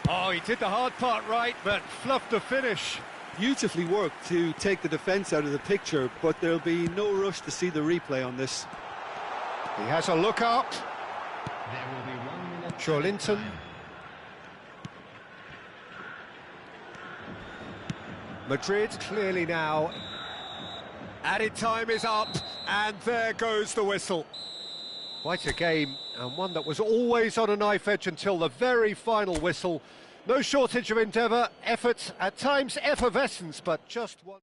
Oh, he did the hard part right, but fluffed the finish. Beautifully worked to take the defence out of the picture, but there'll be no rush to see the replay on this. He has a look up. There will be 1 minute. Joelinton. Madrid clearly now. Added time is up, and there goes the whistle. Quite a game, and one that was always on a knife edge until the very final whistle. No shortage of endeavour, effort, at times effervescence, but just one.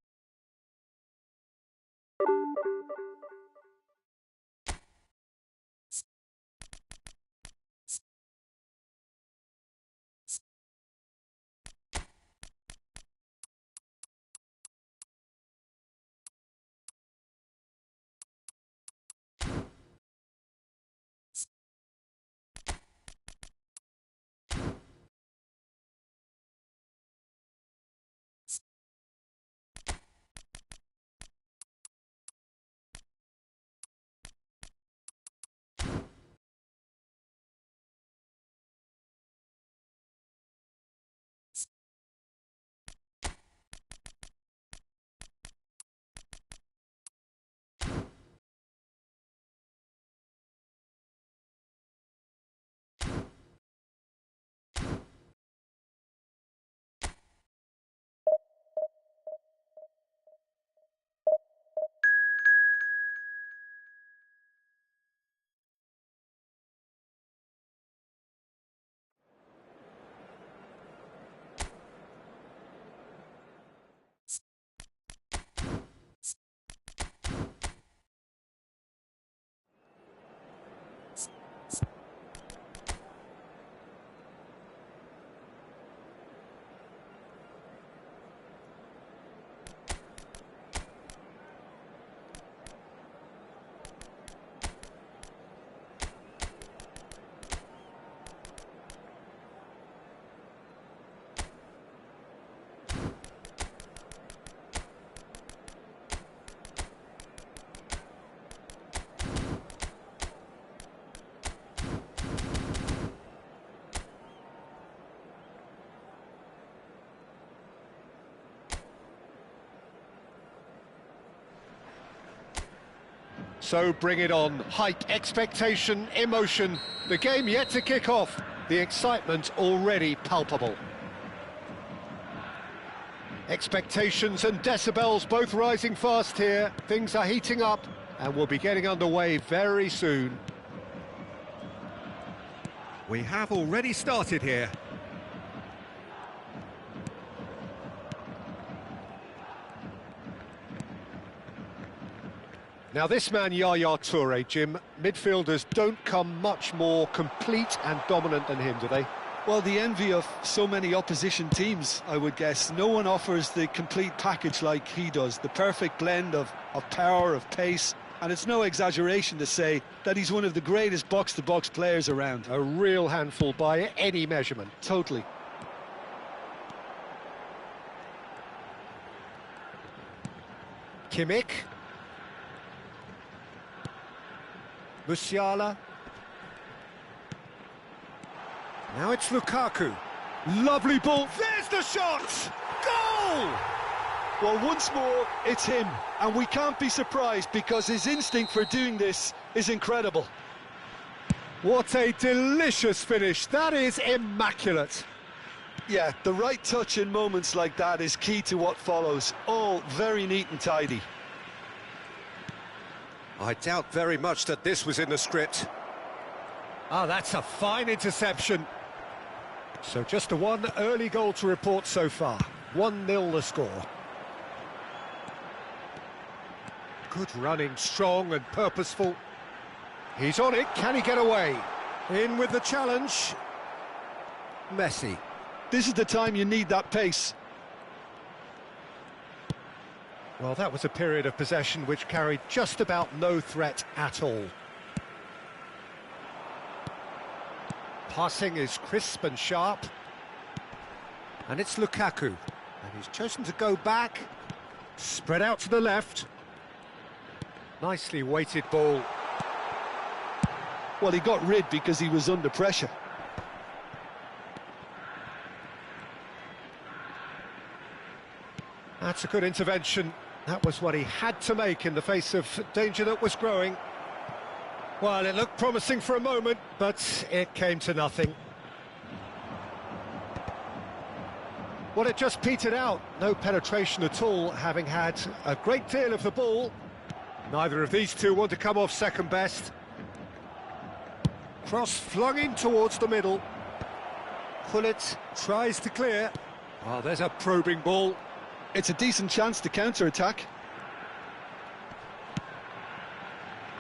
So bring it on. Hype, expectation, emotion. The game yet to kick off. The excitement already palpable. Expectations and decibels both rising fast here. Things are heating up and we'll be getting underway very soon. We have already started here. Now this man Yaya Toure, Jim, midfielders don't come much more complete and dominant than him, do they? Well, the envy of so many opposition teams, I would guess. No one offers the complete package like he does, the perfect blend of power, of pace, and it's no exaggeration to say that he's one of the greatest box-to-box players around. A real handful by any measurement. Totally. Kimmich. Musiala. Now it's Lukaku. Lovely ball. There's the shot! Goal! Well, once more, it's him. And we can't be surprised because his instinct for doing this is incredible. What a delicious finish. That is immaculate. Yeah, the right touch in moments like that is key to what follows. All very neat and tidy. I doubt very much that this was in the script. Ah, that's a fine interception. So just the one early goal to report so far. 1-0 the score. Good running, strong and purposeful. He's on it, can he get away? In with the challenge. Messi. This is the time you need that pace. Well, that was a period of possession which carried just about no threat at all. Passing is crisp and sharp. And it's Lukaku. And he's chosen to go back. Spread out to the left. Nicely weighted ball. Well, he got rid because he was under pressure. That's a good intervention. That was what he had to make in the face of danger that was growing. Well, it looked promising for a moment, but it came to nothing. Well, it just petered out. No penetration at all, having had a great deal of the ball. Neither of these two want to come off second best. Cross flung in towards the middle. Gullit tries to clear. Oh, there's a probing ball. It's a decent chance to counter-attack.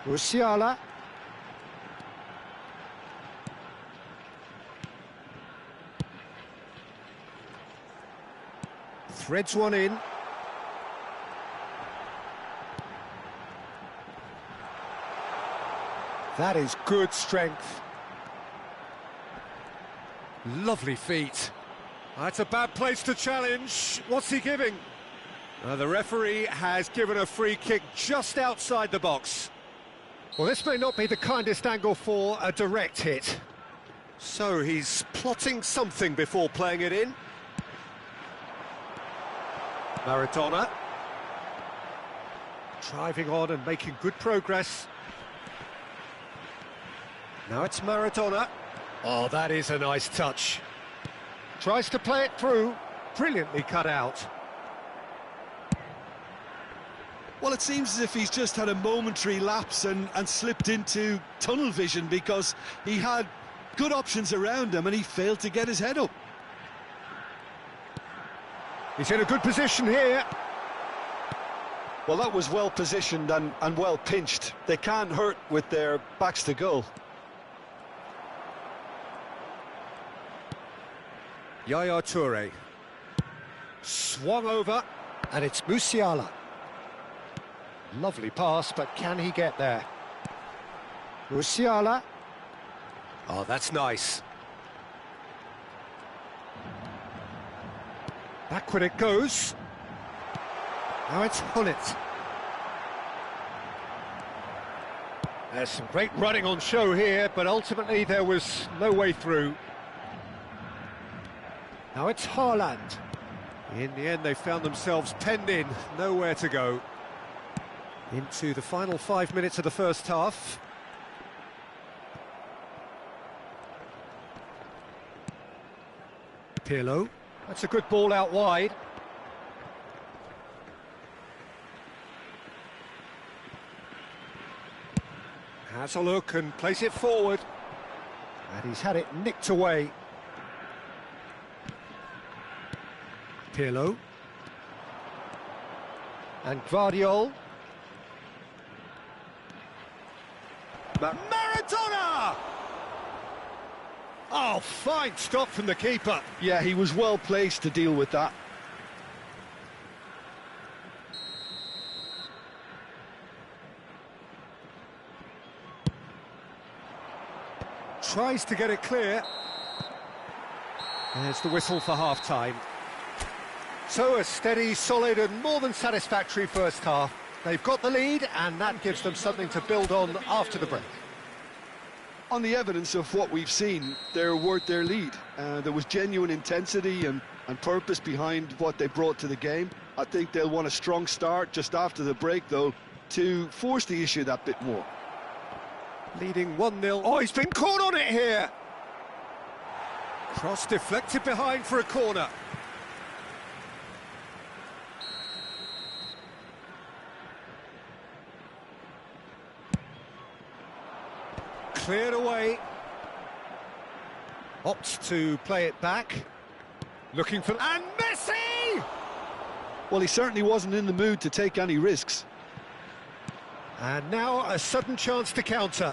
Musiala. Threads one in. That is good strength. Lovely feet. That's a bad place to challenge. What's he giving? The referee has given a free kick just outside the box. Well, this may not be the kindest angle for a direct hit. So he's plotting something before playing it in. Maradona. Driving on and making good progress. Now it's Maradona. Oh, that is a nice touch. Tries to play it through, brilliantly cut out. Well, it seems as if he's just had a momentary lapse and slipped into tunnel vision because he had good options around him and he failed to get his head up. He's in a good position here. Well, that was well positioned and well pinched. They can't hurt with their backs to goal. Yaya Toure. Swung over, and it's Musiala. Lovely pass, but can he get there? Musiala. Oh, that's nice. Backward it goes. Now it's Gullit. There's some great running on show here, but ultimately there was no way through. Now it's Haaland. In the end, they found themselves penned in, nowhere to go. Into the final 5 minutes of the first half. Pirlo. That's a good ball out wide. Has a look and plays it forward. And he's had it nicked away. Pirlo. And Guardiol. Maradona! Oh, fine stop from the keeper. Yeah, he was well placed to deal with that. Tries to get it clear. There's the whistle for half-time. So a steady, solid and more than satisfactory first half. They've got the lead and that gives them something to build on after the break. On the evidence of what we've seen, they're worth their lead. There was genuine intensity and purpose behind what they brought to the game. I think they'll want a strong start just after the break, though, to force the issue that bit more. Leading 1-0. Oh, he's been caught on it here! Cross deflected behind for a corner. Cleared away. Opts to play it back. Looking for... And Messi! Well, he certainly wasn't in the mood to take any risks. And now a sudden chance to counter.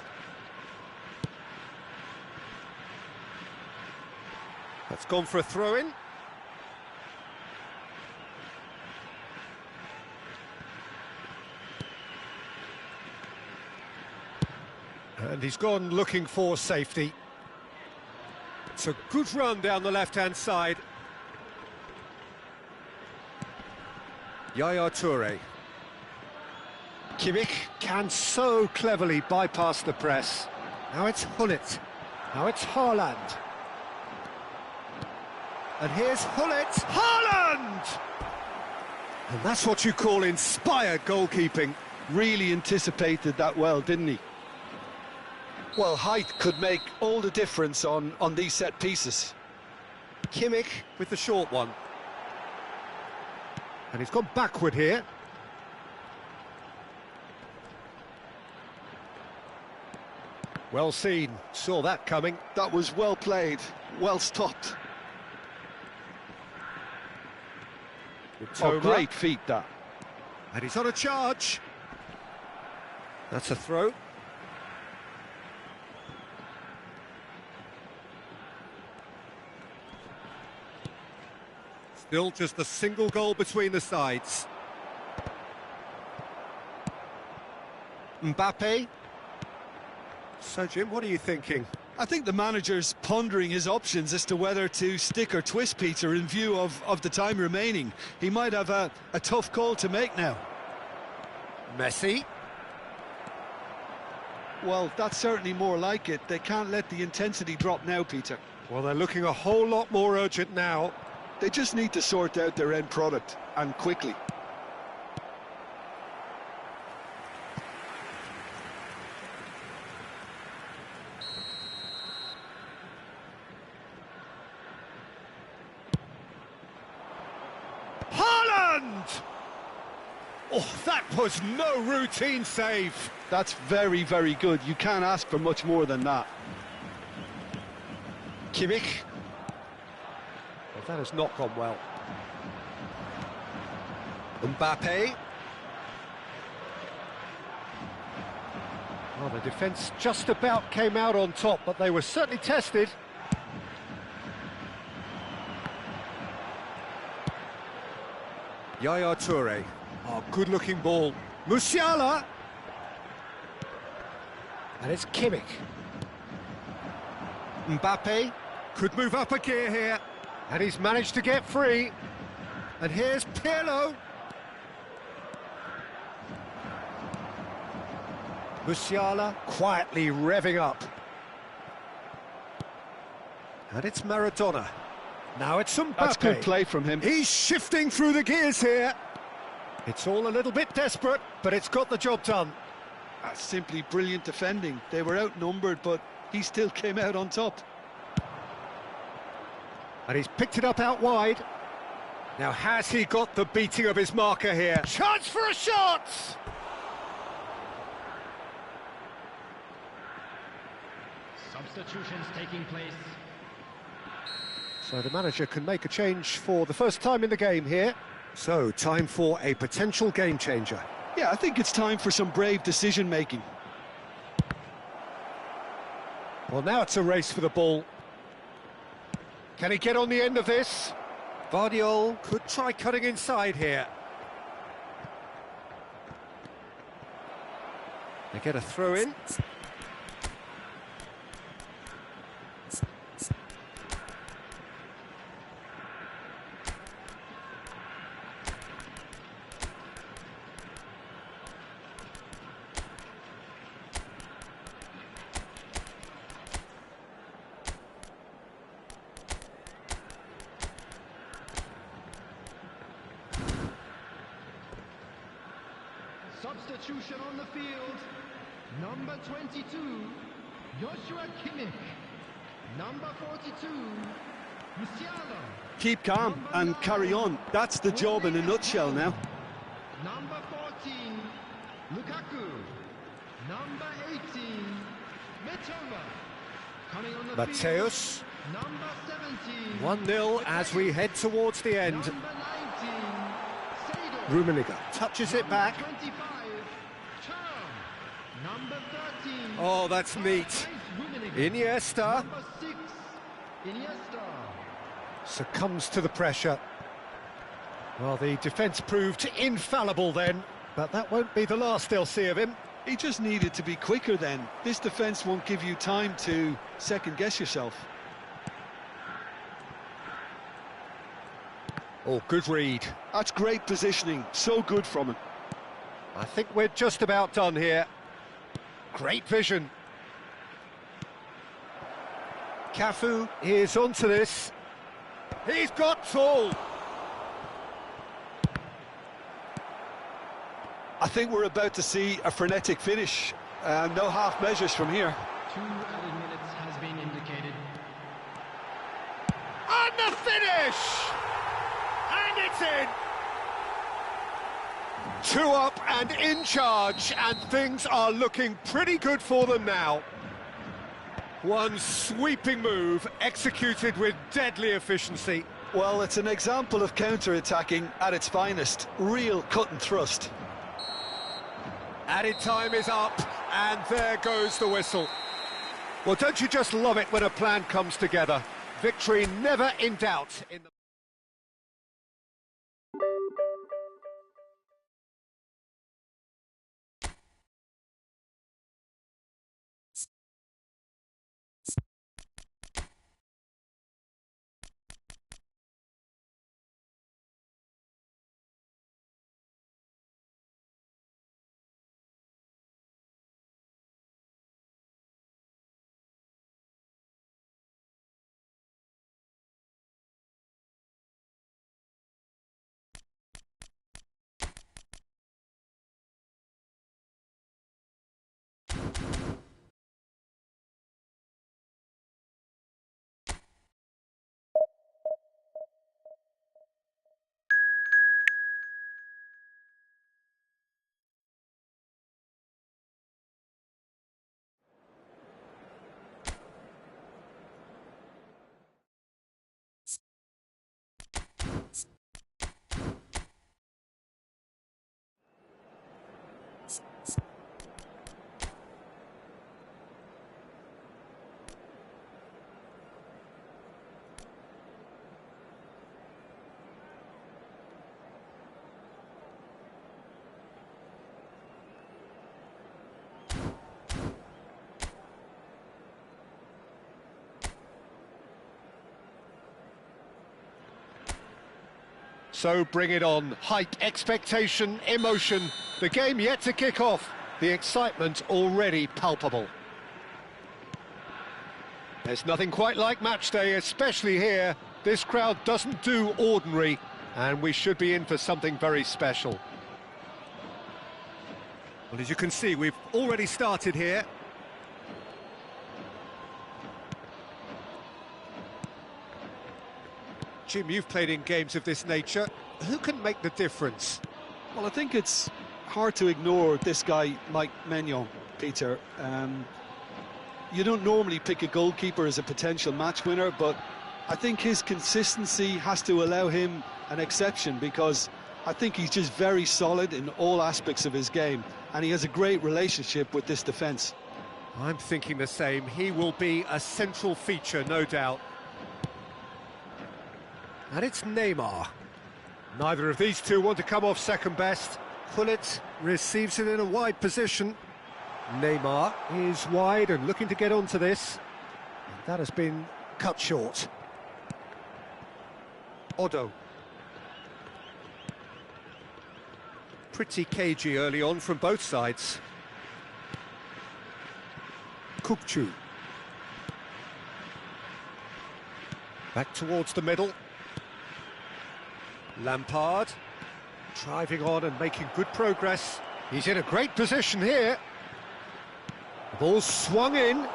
That's gone for a throw-in. And he's gone looking for safety. It's a good run down the left-hand side. Yaya Toure. Kimmich can so cleverly bypass the press. Now it's Hullet. Now it's Haaland. And here's Hullet. Haaland! And that's what you call inspired goalkeeping. Really anticipated that well, didn't he? Well, height could make all the difference on these set pieces. Kimmich with the short one. And he's gone backward here. Well seen, saw that coming. That was well played, well stopped. Oh, great feat, that. And he's on a charge. That's a throw. Still just a single goal between the sides. Mbappe. So, Jim, what are you thinking? I think the manager's pondering his options as to whether to stick or twist Peter in view of the time remaining. He might have a tough call to make now. Messi. Well, that's certainly more like it. They can't let the intensity drop now, Peter. Well, they're looking a whole lot more urgent now. They just need to sort out their end product, and quickly. Haaland! Oh, that was no routine save. That's very, very good. You can't ask for much more than that. Kimmich. Well, that has not gone well. Mbappe. Well, the defence just about came out on top, but they were certainly tested. Yaya Toure. Oh, good-looking ball. Musiala. And it's Kimmich. Mbappe could move up a gear here. And he's managed to get free. And here's Pirlo. Musiala quietly revving up. And it's Maradona. Now it's Mbappe. That's good play from him. He's shifting through the gears here. It's all a little bit desperate, but it's got the job done. That's simply brilliant defending. They were outnumbered, but he still came out on top. And he's picked it up out wide. Now, has he got the beating of his marker here? Chance for a shot! Substitutions taking place. So the manager can make a change for the first time in the game here. So, time for a potential game changer. Yeah, I think it's time for some brave decision-making. Well, now it's a race for the ball. Can he get on the end of this? Vardiol could try cutting inside here. They get a throw in. Substitution on the field. Number 22, Joshua Kimmich. Number 42, Musiala. Keep calm and carry on. That's the job in a nutshell now. Number 14, Lukaku. Number 18, Metova. Coming on the Mateus. field. Number 17. 1-0 as we head towards the end. Number 19, Sado. Rummenigge touches it back. 25, Charm. Number 13. Oh, that's neat. Iniesta Number 6, Iniesta. succumbs to the pressure. Well, the defence proved infallible then, but that won't be the last they'll see of him. He just needed to be quicker then. This defence won't give you time to second-guess yourself. Oh, good read. That's great positioning. So good from him. I think we're just about done here. Great vision. Cafu is onto this. He's got full. I think we're about to see a frenetic finish. No half measures from here. 2 added minutes has been indicated. And the finish! And it's in! 2 up and in charge, and things are looking pretty good for them now. One sweeping move, executed with deadly efficiency. Well, it's an example of counter-attacking at its finest. Real cut and thrust. Added time is up, and there goes the whistle. Well, don't you just love it when a plan comes together? Victory never in doubt in the... So bring it on. Hype, expectation, emotion. The game yet to kick off. The excitement already palpable. There's nothing quite like match day, especially here. This crowd doesn't do ordinary, and we should be in for something very special. Well, as you can see, we've already started here. Jim, you've played in games of this nature. Who can make the difference? Well, I think it's hard to ignore this guy, Mike Maignan, Peter. You don't normally pick a goalkeeper as a potential match winner, but I think his consistency has to allow him an exception, because I think he's just very solid in all aspects of his game, and he has a great relationship with this defence. I'm thinking the same. He will be a central feature, no doubt. And it's Neymar. Neither of these two want to come off second best. Gullit receives it in a wide position. Neymar is wide and looking to get onto this. That has been cut short. Odo. Pretty cagey early on from both sides. Kukçu. Back towards the middle. Lampard. Driving on and making good progress. He's in a great position here. The ball swung in.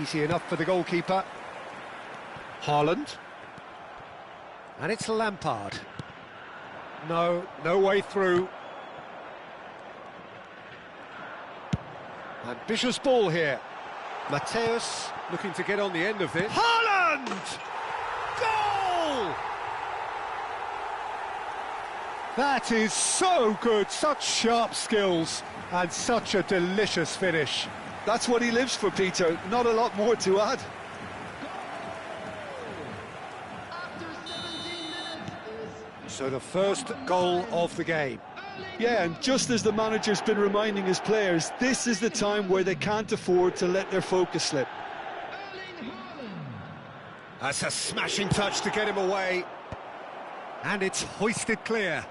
Easy enough for the goalkeeper. Haaland. And it's Lampard. No way through. Ambitious ball here. Mateus looking to get on the end of this. Haaland! Goal! That is so good, such sharp skills and such a delicious finish. That's what he lives for, Peter. Not a lot more to add. So the first goal of the game. Yeah, and just as the manager's been reminding his players, this is the time where they can't afford to let their focus slip. That's a smashing touch to get him away. And it's hoisted clear.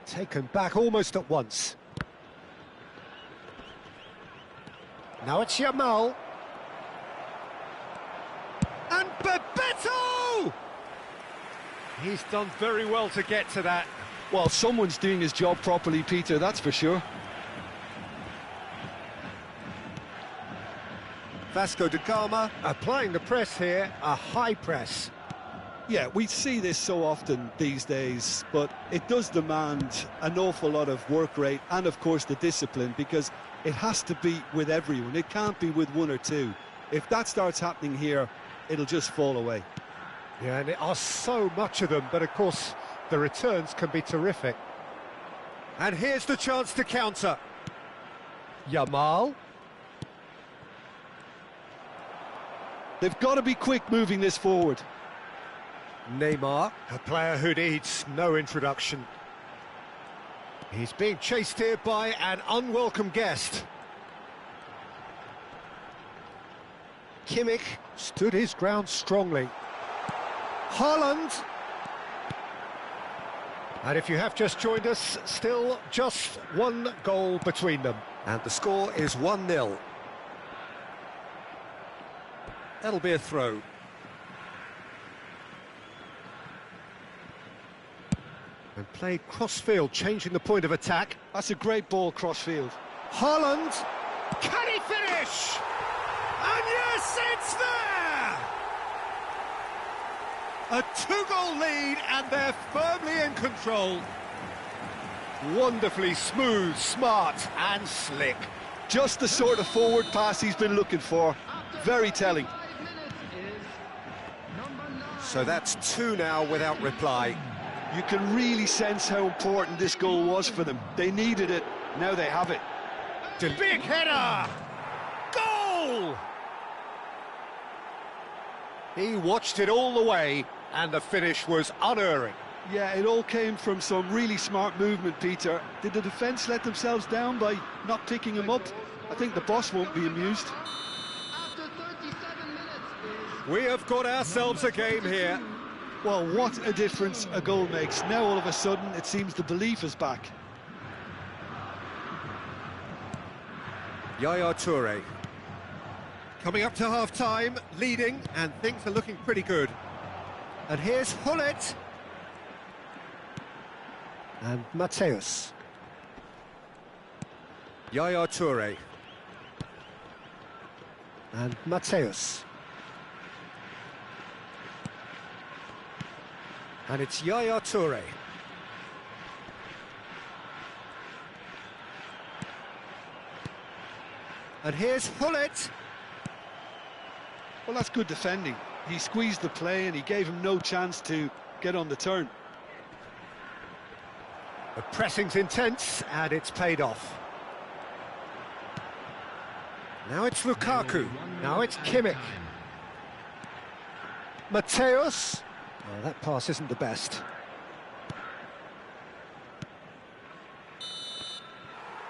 Taken back almost at once. Now it's Yamal. And Bebeto! He's done very well to get to that. Well, someone's doing his job properly, Peter, that's for sure. Vasco da Gama applying the press here, a high press. Yeah, we see this so often these days, but it does demand an awful lot of work rate and, of course, the discipline, because it has to be with everyone. It can't be with one or two. If that starts happening here, it'll just fall away. Yeah, and there are so much of them, but of course the returns can be terrific. And here's the chance to counter. Yamal. They've got to be quick moving this forward. Neymar, a player who needs no introduction. He's being chased here by an unwelcome guest. Kimmich stood his ground strongly. Haaland. And if you have just joined us, still just one goal between them. And the score is 1-0. That'll be a throw. And played cross-field, changing the point of attack. That's a great ball cross-field. Haaland. Can he finish? And yes, it's there! A two-goal lead, and they're firmly in control. Wonderfully smooth, smart, and slick. Just the sort of forward pass he's been looking for. Very telling. So that's two now without reply. You can really sense how important this goal was for them. They needed it, now they have it. Big header! Goal! He watched it all the way, and the finish was unerring. Yeah, it all came from some really smart movement, Peter. Did the defence let themselves down by not picking him up? I think the boss won't be amused. We have got ourselves a game here. Well, what a difference a goal makes. Now all of a sudden it seems the belief is back. Yaya Toure. Coming up to half-time, leading, and things are looking pretty good. And here's Gullit. And Mateus. Yaya Toure. And Mateus. And it's Yaya Toure. And here's Hullet. Well, that's good defending. He squeezed the play and he gave him no chance to get on the turn. The pressing's intense and it's paid off. Now it's Lukaku. Now it's Kimmich. Mateus. Well, that pass isn't the best.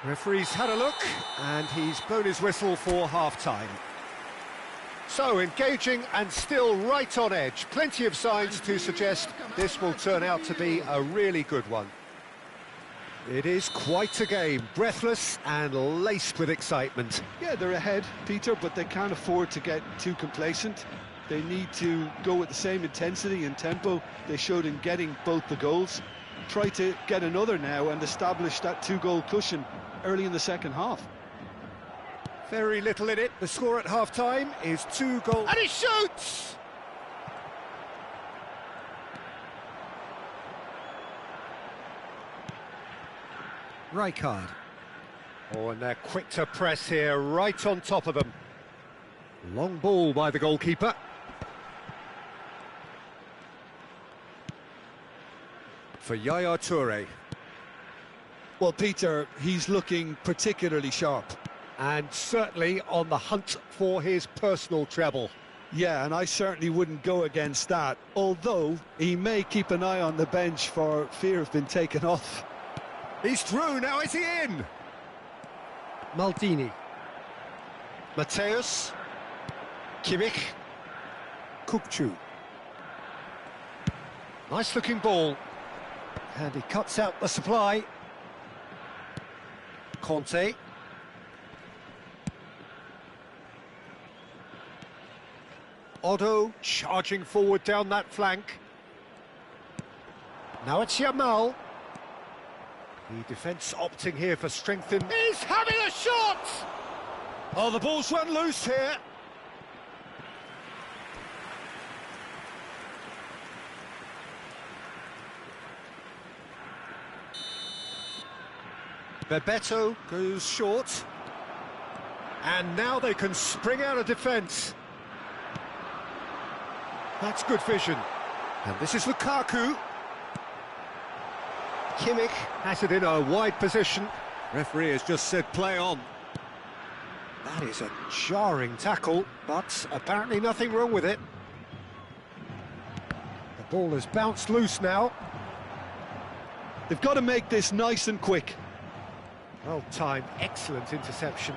Referee's had a look and he's blown his whistle for half-time. So, engaging and still right on edge. Plenty of signs to suggest this will turn out to be a really good one. It is quite a game, breathless and laced with excitement. Yeah, they're ahead, Peter, but they can't afford to get too complacent. They need to go with the same intensity and tempo they showed in getting both the goals. Try to get another now and establish that two-goal cushion early in the second half. Very little in it. The score at half-time is 2 goals. And he shoots! Rijkaard. Oh, and they're quick to press here, right on top of them. Long ball by the goalkeeper. For Yaya Toure. Well, Peter, he's looking particularly sharp. And certainly on the hunt for his personal treble. Yeah, and I certainly wouldn't go against that, although he may keep an eye on the bench for fear of being taken off. He's through, now is he in? Maldini. Mateus. Kimmich. Kukcu. Nice looking ball. And he cuts out the supply. Conte. Otto charging forward down that flank. Now it's Yamal. The defence opting here for strength in... He's having a shot! Oh, the ball's run loose here. Bebeto goes short. And now they can spring out of defence. That's good vision. And this is Lukaku. Kimmich has it in a wide position. Referee has just said play on. That is a jarring tackle, but apparently nothing wrong with it. The ball has bounced loose now. They've got to make this nice and quick. Well timed, excellent interception.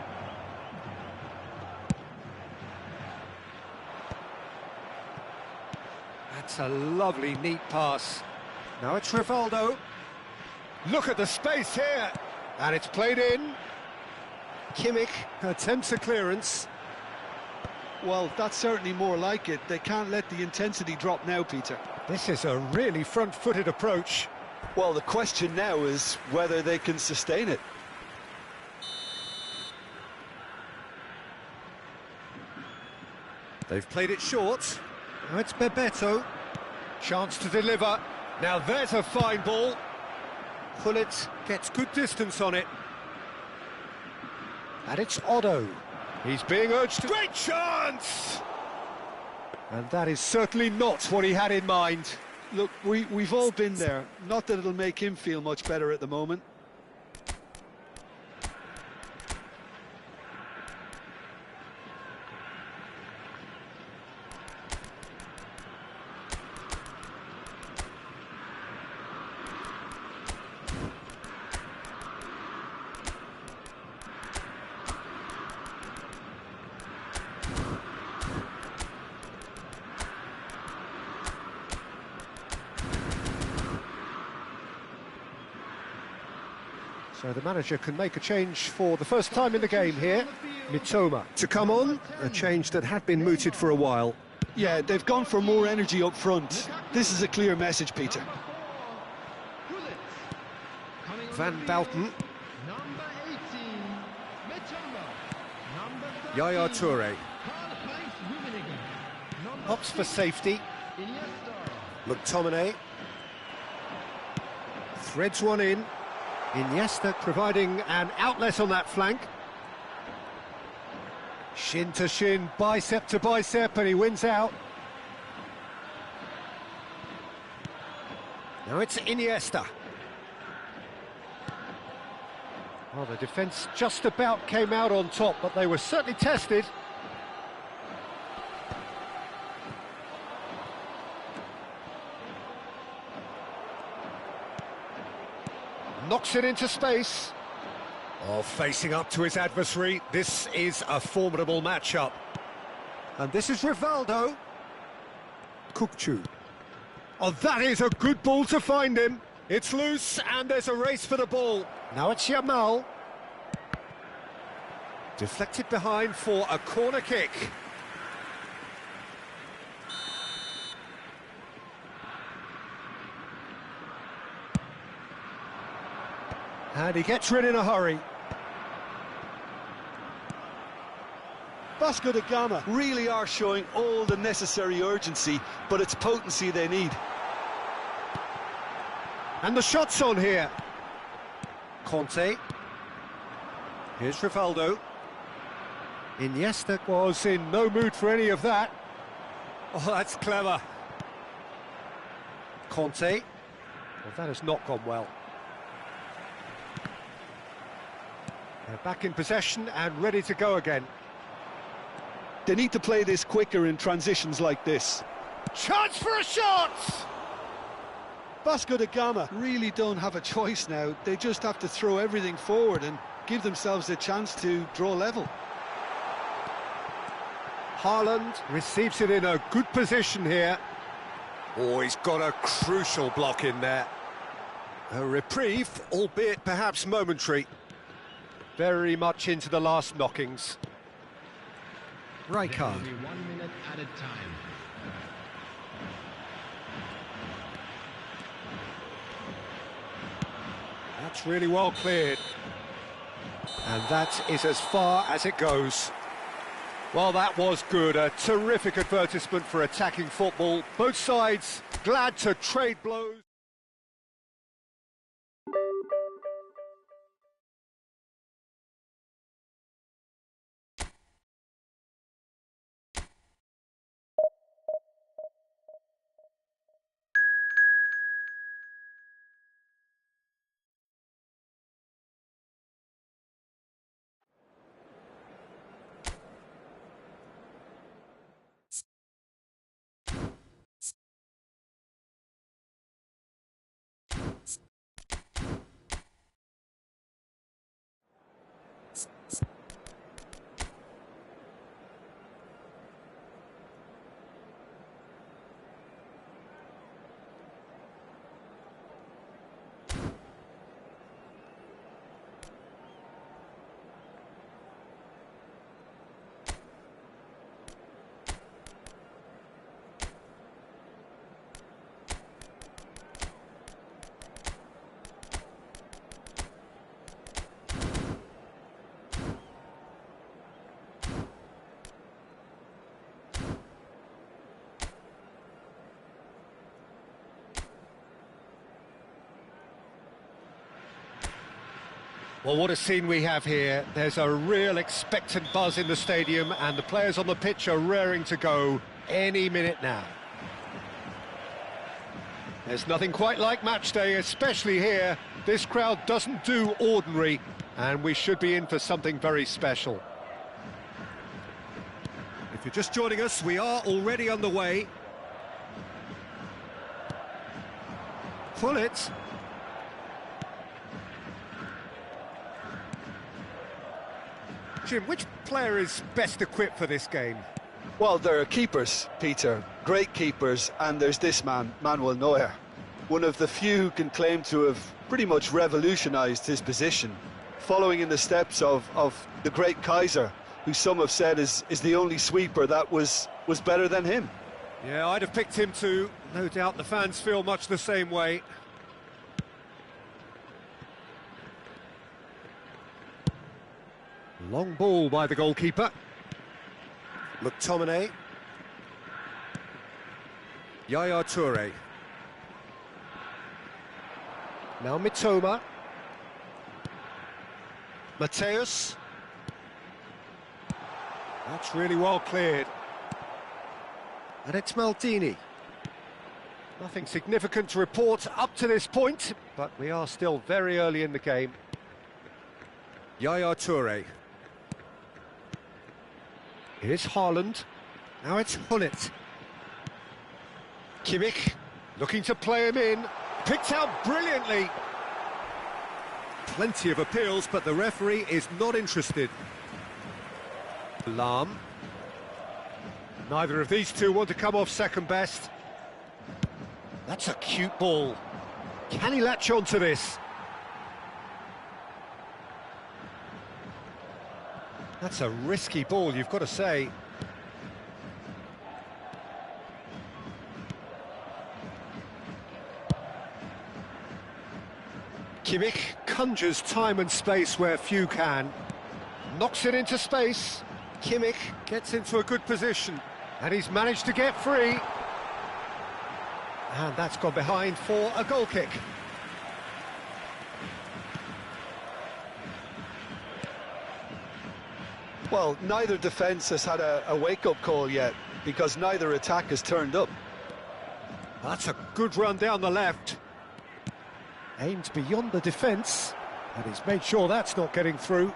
That's a lovely, neat pass. Now it's Rivaldo. Look at the space here. And it's played in. Kimmich attempts a clearance. Well, that's certainly more like it. They can't let the intensity drop now, Peter. This is a really front-footed approach. Well, the question now is whether they can sustain it. They've played it short. Now it's Bebeto. Chance to deliver. Now there's a fine ball. Hullet gets good distance on it. And it's Otto. He's being urged to... Great chance! And that is certainly not what he had in mind. Look, we've all been there. Not that it'll make him feel much better at the moment. So the manager can make a change for the first time in the game here. Mitoma to come on, a change that had been mooted for a while. Yeah, they've gone for more energy up front. This is a clear message, Peter. Coming on Van the field, Belten, number 18, Mitoma. Number 13, Yaya Toure, Karl-Heinz Rummenigge. Number opts for 6, safety, Iniesta. McTominay, threads one in, Iniesta providing an outlet on that flank. Shin to shin, bicep to bicep, and he wins out. Now it's Iniesta. Well, the defence just about came out on top, but they were certainly tested. Knocks it into space. Oh, facing up to his adversary, this is a formidable matchup. And this is Rivaldo. Kukçu. Oh, that is a good ball to find him. It's loose, and there's a race for the ball. Now it's Yamal. Deflected behind for a corner kick. And he gets rid in a hurry. Vasco da Gama really are showing all the necessary urgency, but it's potency they need. And the shot's on here. Conte. Here's Rivaldo. Iniesta was in no mood for any of that. Oh, that's clever. Conte. Well, that has not gone well. They're back in possession and ready to go again. They need to play this quicker in transitions like this. Chance for a shot! Vasco da Gama really don't have a choice now. They just have to throw everything forward and give themselves a chance to draw level. Haaland receives it in a good position here. Oh, he's got a crucial block in there. A reprieve, albeit perhaps momentary. Very much into the last knockings. There will Rijkaard. be 1 minute at a time. That's really well cleared. And that is as far as it goes. Well, that was good. A terrific advertisement for attacking football. Both sides glad to trade blows. Well, what a scene we have here. There's a real expectant buzz in the stadium, and the players on the pitch are raring to go any minute now. There's nothing quite like match day, especially here. This crowd doesn't do ordinary, and we should be in for something very special. If you're just joining us, we are already underway. Pullet. Jim, which player is best equipped for this game? Well, there are keepers, Peter, great keepers, and there's this man, Manuel Neuer. One of the few who can claim to have pretty much revolutionised his position, following in the steps of the great Kaiser, who some have said is the only sweeper that was better than him. Yeah, I'd have picked him too. No doubt the fans feel much the same way. Long ball by the goalkeeper. McTominay. Yaya Toure. Now Mitoma. Mateus. That's really well cleared. And it's Maldini. Nothing significant to report up to this point, but we are still very early in the game. Yaya Toure. Here's Haaland. Now it's Hullet. Kimmich, looking to play him in. Picked out brilliantly. Plenty of appeals, but the referee is not interested. Lahm. Neither of these two want to come off second best. That's a cute ball. Can he latch on to this? That's a risky ball, you've got to say. Kimmich conjures time and space where few can. Knocks it into space. Kimmich gets into a good position. And he's managed to get free. And that's gone behind for a goal kick. Well, neither defence has had a wake-up call yet, because neither attack has turned up. That's a good run down the left. Aimed beyond the defence, and he's made sure that's not getting through.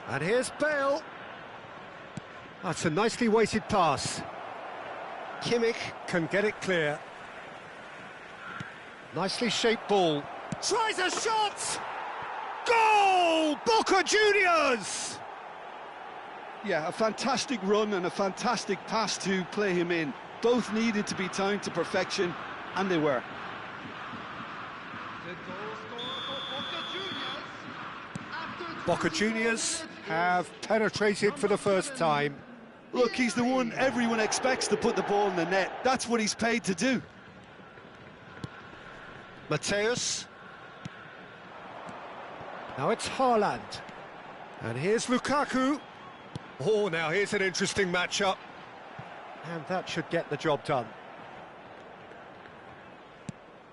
And here's Bale. That's a nicely weighted pass. Kimmich can get it clear. Nicely shaped ball. Tries a shot! Goal! Boca Juniors! Yeah, a fantastic run and a fantastic pass to play him in. Both needed to be timed to perfection, and they were. Boca Juniors have penetrated for the first time. Look, he's the one everyone expects to put the ball in the net. That's what he's paid to do. Mateus. Now it's Haaland. And here's Lukaku. Oh, now here's an interesting matchup. And that should get the job done.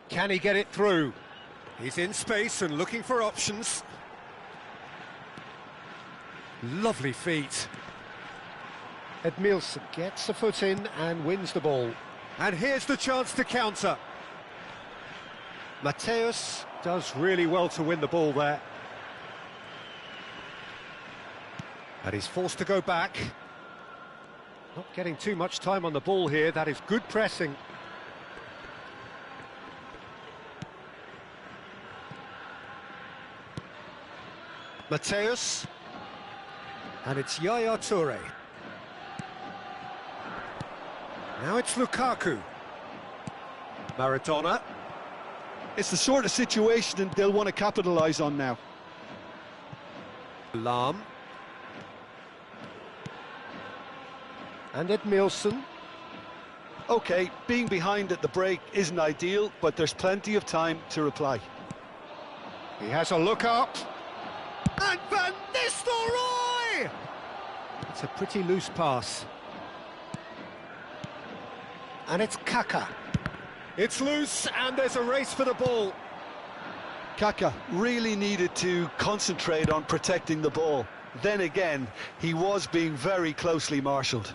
Can he get it through? He's in space and looking for options. Lovely feet. Edmilson gets a foot in and wins the ball. And here's the chance to counter. Mateus does really well to win the ball there. And he's forced to go back. Not getting too much time on the ball here, that is good pressing. Mateus. And it's Yaya Toure. Now it's Lukaku. Maradona. It's the sort of situation they'll want to capitalise on now. Lahm. And Edmilson. OK, being behind at the break isn't ideal, but there's plenty of time to reply. He has a look up. And Van Nistelrooy! It's a pretty loose pass. And it's Kaka. It's loose, and there's a race for the ball. Kaka really needed to concentrate on protecting the ball. Then again, he was being very closely marshalled.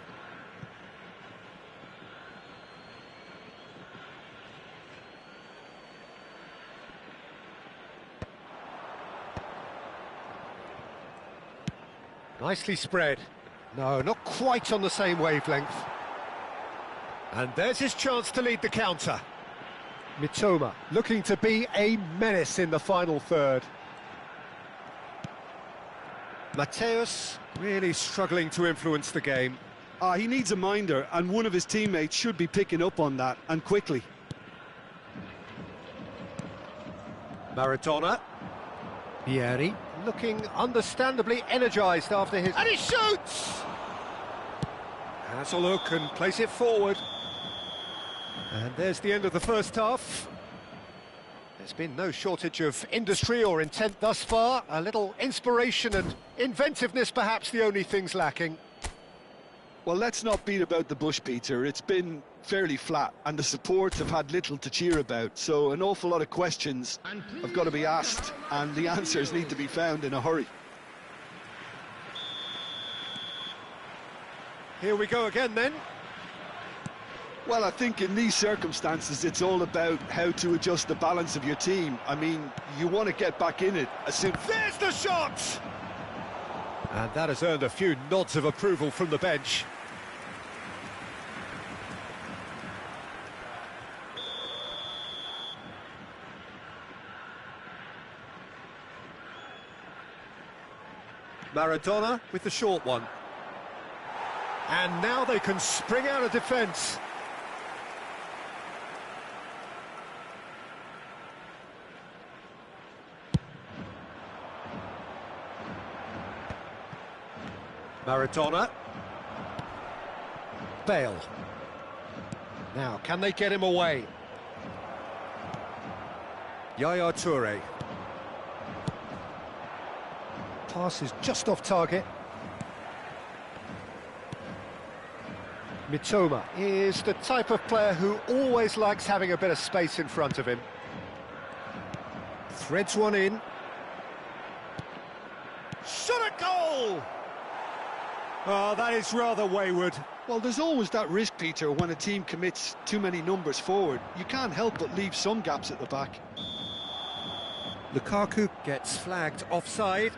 Nicely spread. No, not quite on the same wavelength. And there's his chance to lead the counter. Mitoma looking to be a menace in the final third. Mateus really struggling to influence the game. He needs a minder, and one of his teammates should be picking up on that, and quickly. Maradona. Vieri looking understandably energised after his... And he shoots! Has a look and plays it forward. And there's the end of the first half. There's been no shortage of industry or intent thus far. A little inspiration and inventiveness, perhaps the only things lacking. Well, let's not beat about the bush, Peter. It's been fairly flat, and the supports have had little to cheer about. So an awful lot of questions have got to be asked, and the answers need to be found in a hurry. Here we go again, then. Well, I think in these circumstances, it's all about how to adjust the balance of your team. I mean, you want to get back in it as soon... There's the shot! And that has earned a few nods of approval from the bench. Maradona with the short one. And now they can spring out of defence. Maradona. Bale. Now, can they get him away? Yaya Toure. Pass is just off target. Mitoma is the type of player who always likes having a bit of space in front of him. Threads one in. Shot a goal! Oh, that is rather wayward. Well, there's always that risk, Peter, when a team commits too many numbers forward. You can't help but leave some gaps at the back. Lukaku gets flagged offside.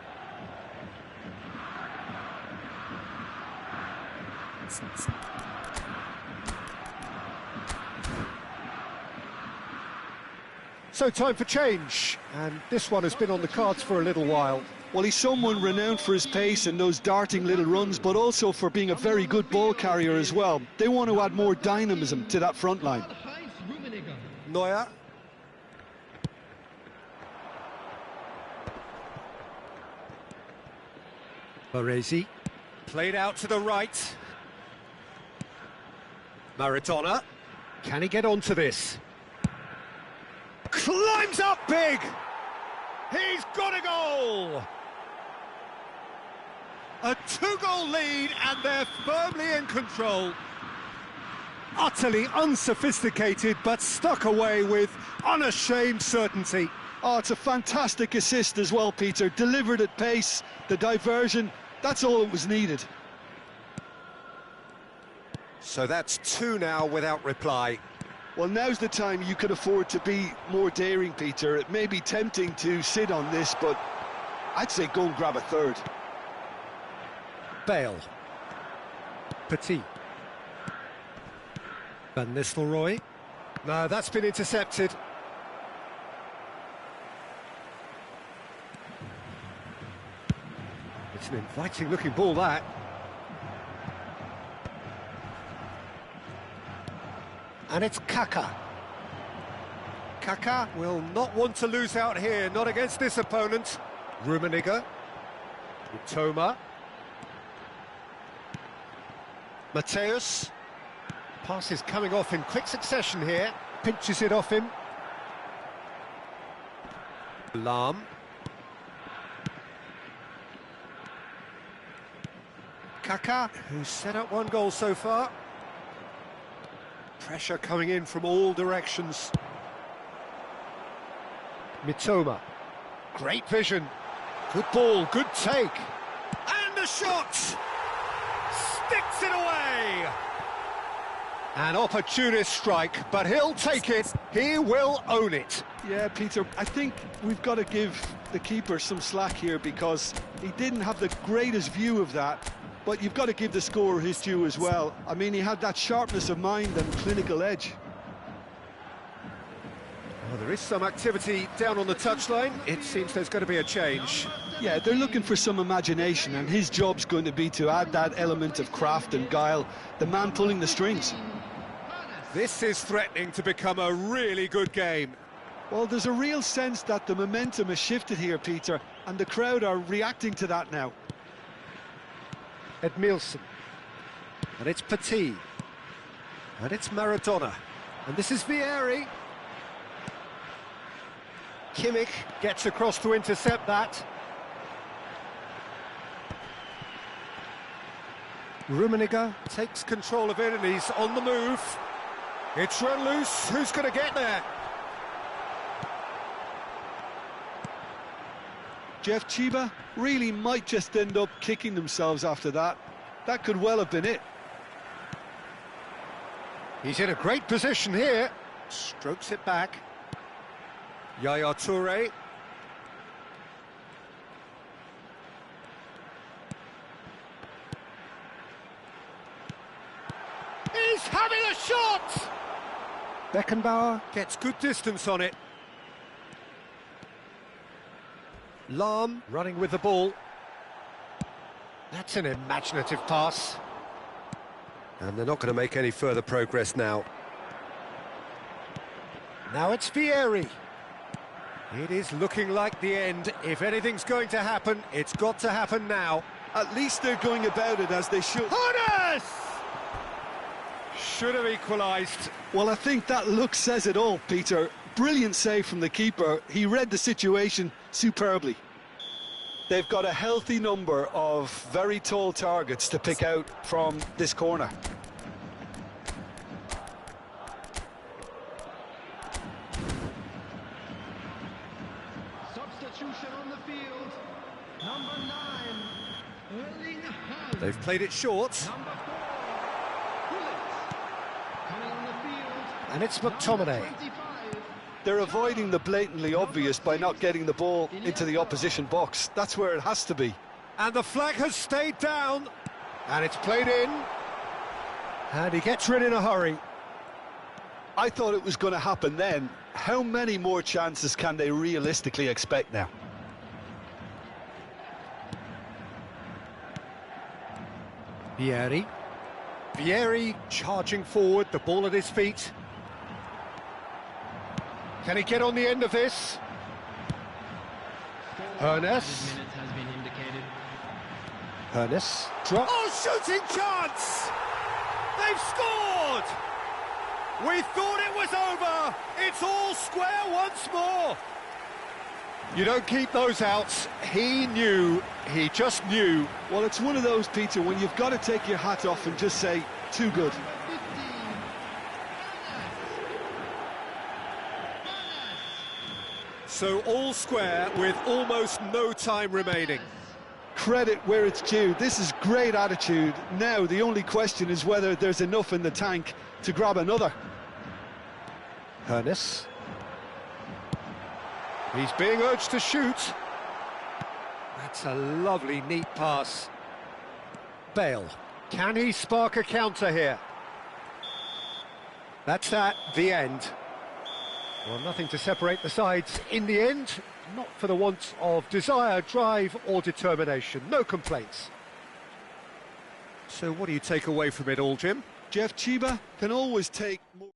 So time for change, and this one has been on the cards for a little while. Well, he's someone renowned for his pace and those darting little runs, but also for being a very good ball carrier as well. They want to add more dynamism to that front line. Neuer. Baresi. Played out to the right. Maradona. Can he get onto this? Climbs up big! He's got a goal! A two-goal lead, and they're firmly in control. Utterly unsophisticated, but stuck away with unashamed certainty. Oh, it's a fantastic assist as well, Peter. Delivered at pace, the diversion, that's all that was needed. So that's two now without reply. Well, now's the time you could afford to be more daring, Peter. It may be tempting to sit on this, but I'd say go and grab a third. Bale. Petit. Van Nistelrooy. No, that's been intercepted. It's an inviting-looking ball, that. And it's Kaka. Kaka will not want to lose out here, not against this opponent. Rummenigge. Mitoma. Mateus. Pass is coming off in quick succession here. Pinches it off him. Lahm. Kaka, who's set up one goal so far. Pressure coming in from all directions. Mitoma. Great vision. Good ball, good take. And the shot! Sticks it away! An opportunist strike, but he'll take it. He will own it. Yeah, Peter, I think we've got to give the keeper some slack here because he didn't have the greatest view of that. But you've got to give the scorer his due as well. I mean, he had that sharpness of mind and clinical edge. Well, there is some activity down on the touchline. It seems there's going to be a change. Yeah, they're looking for some imagination, and his job's going to be to add that element of craft and guile, the man pulling the strings. This is threatening to become a really good game. Well, there's a real sense that the momentum has shifted here, Peter, and the crowd are reacting to that now. Edmilson. And it's Petit. And it's Maradona. And this is Vieri. Kimmich gets across to intercept that. Rummenigge takes control of it and he's on the move. It's run loose. Who's going to get there? Jeff Chiba really might just end up kicking themselves after that. That could well have been it. He's in a great position here. Strokes it back. Yaya Toure. He's having a shot! Beckenbauer gets good distance on it. Lahm running with the ball. That's an imaginative pass. And they're not going to make any further progress now. Now it's Vieri. It is looking like the end. If anything's going to happen, it's got to happen now. At least they're going about it as they should. Hannes! Should have equalised. Well, I think that look says it all, Peter. Brilliant save from the keeper. He read the situation superbly. They've got a healthy number of very tall targets to pick out from this corner. Substitution on the field. Number 9. Erling Haaland. They've played it short. Number 4. Gullit. Coming on the field. And it's McTominay. 25. They're avoiding the blatantly obvious by not getting the ball into the opposition box. That's where it has to be. And the flag has stayed down. And it's played in. And he gets rid in a hurry. I thought it was going to happen then. How many more chances can they realistically expect now? Vieri. Vieri charging forward, the ball at his feet. Can he get on the end of this? Hernes. Minute has been indicated. Hernes. Drop. Oh, shooting chance! They've scored! We thought it was over. It's all square once more. You don't keep those outs. He knew. He just knew. Well, it's one of those, Peter, when you've got to take your hat off and just say, too good. So all square with almost no time remaining. Credit where it's due. This is great attitude. Now the only question is whether there's enough in the tank to grab another. Hernes. He's being urged to shoot. That's a lovely, neat pass. Bale. Can he spark a counter here? That's at the end. Well, nothing to separate the sides in the end. Not for the want of desire, drive or determination. No complaints. So what do you take away from it all, Jim? Jeff Chiba can always take more.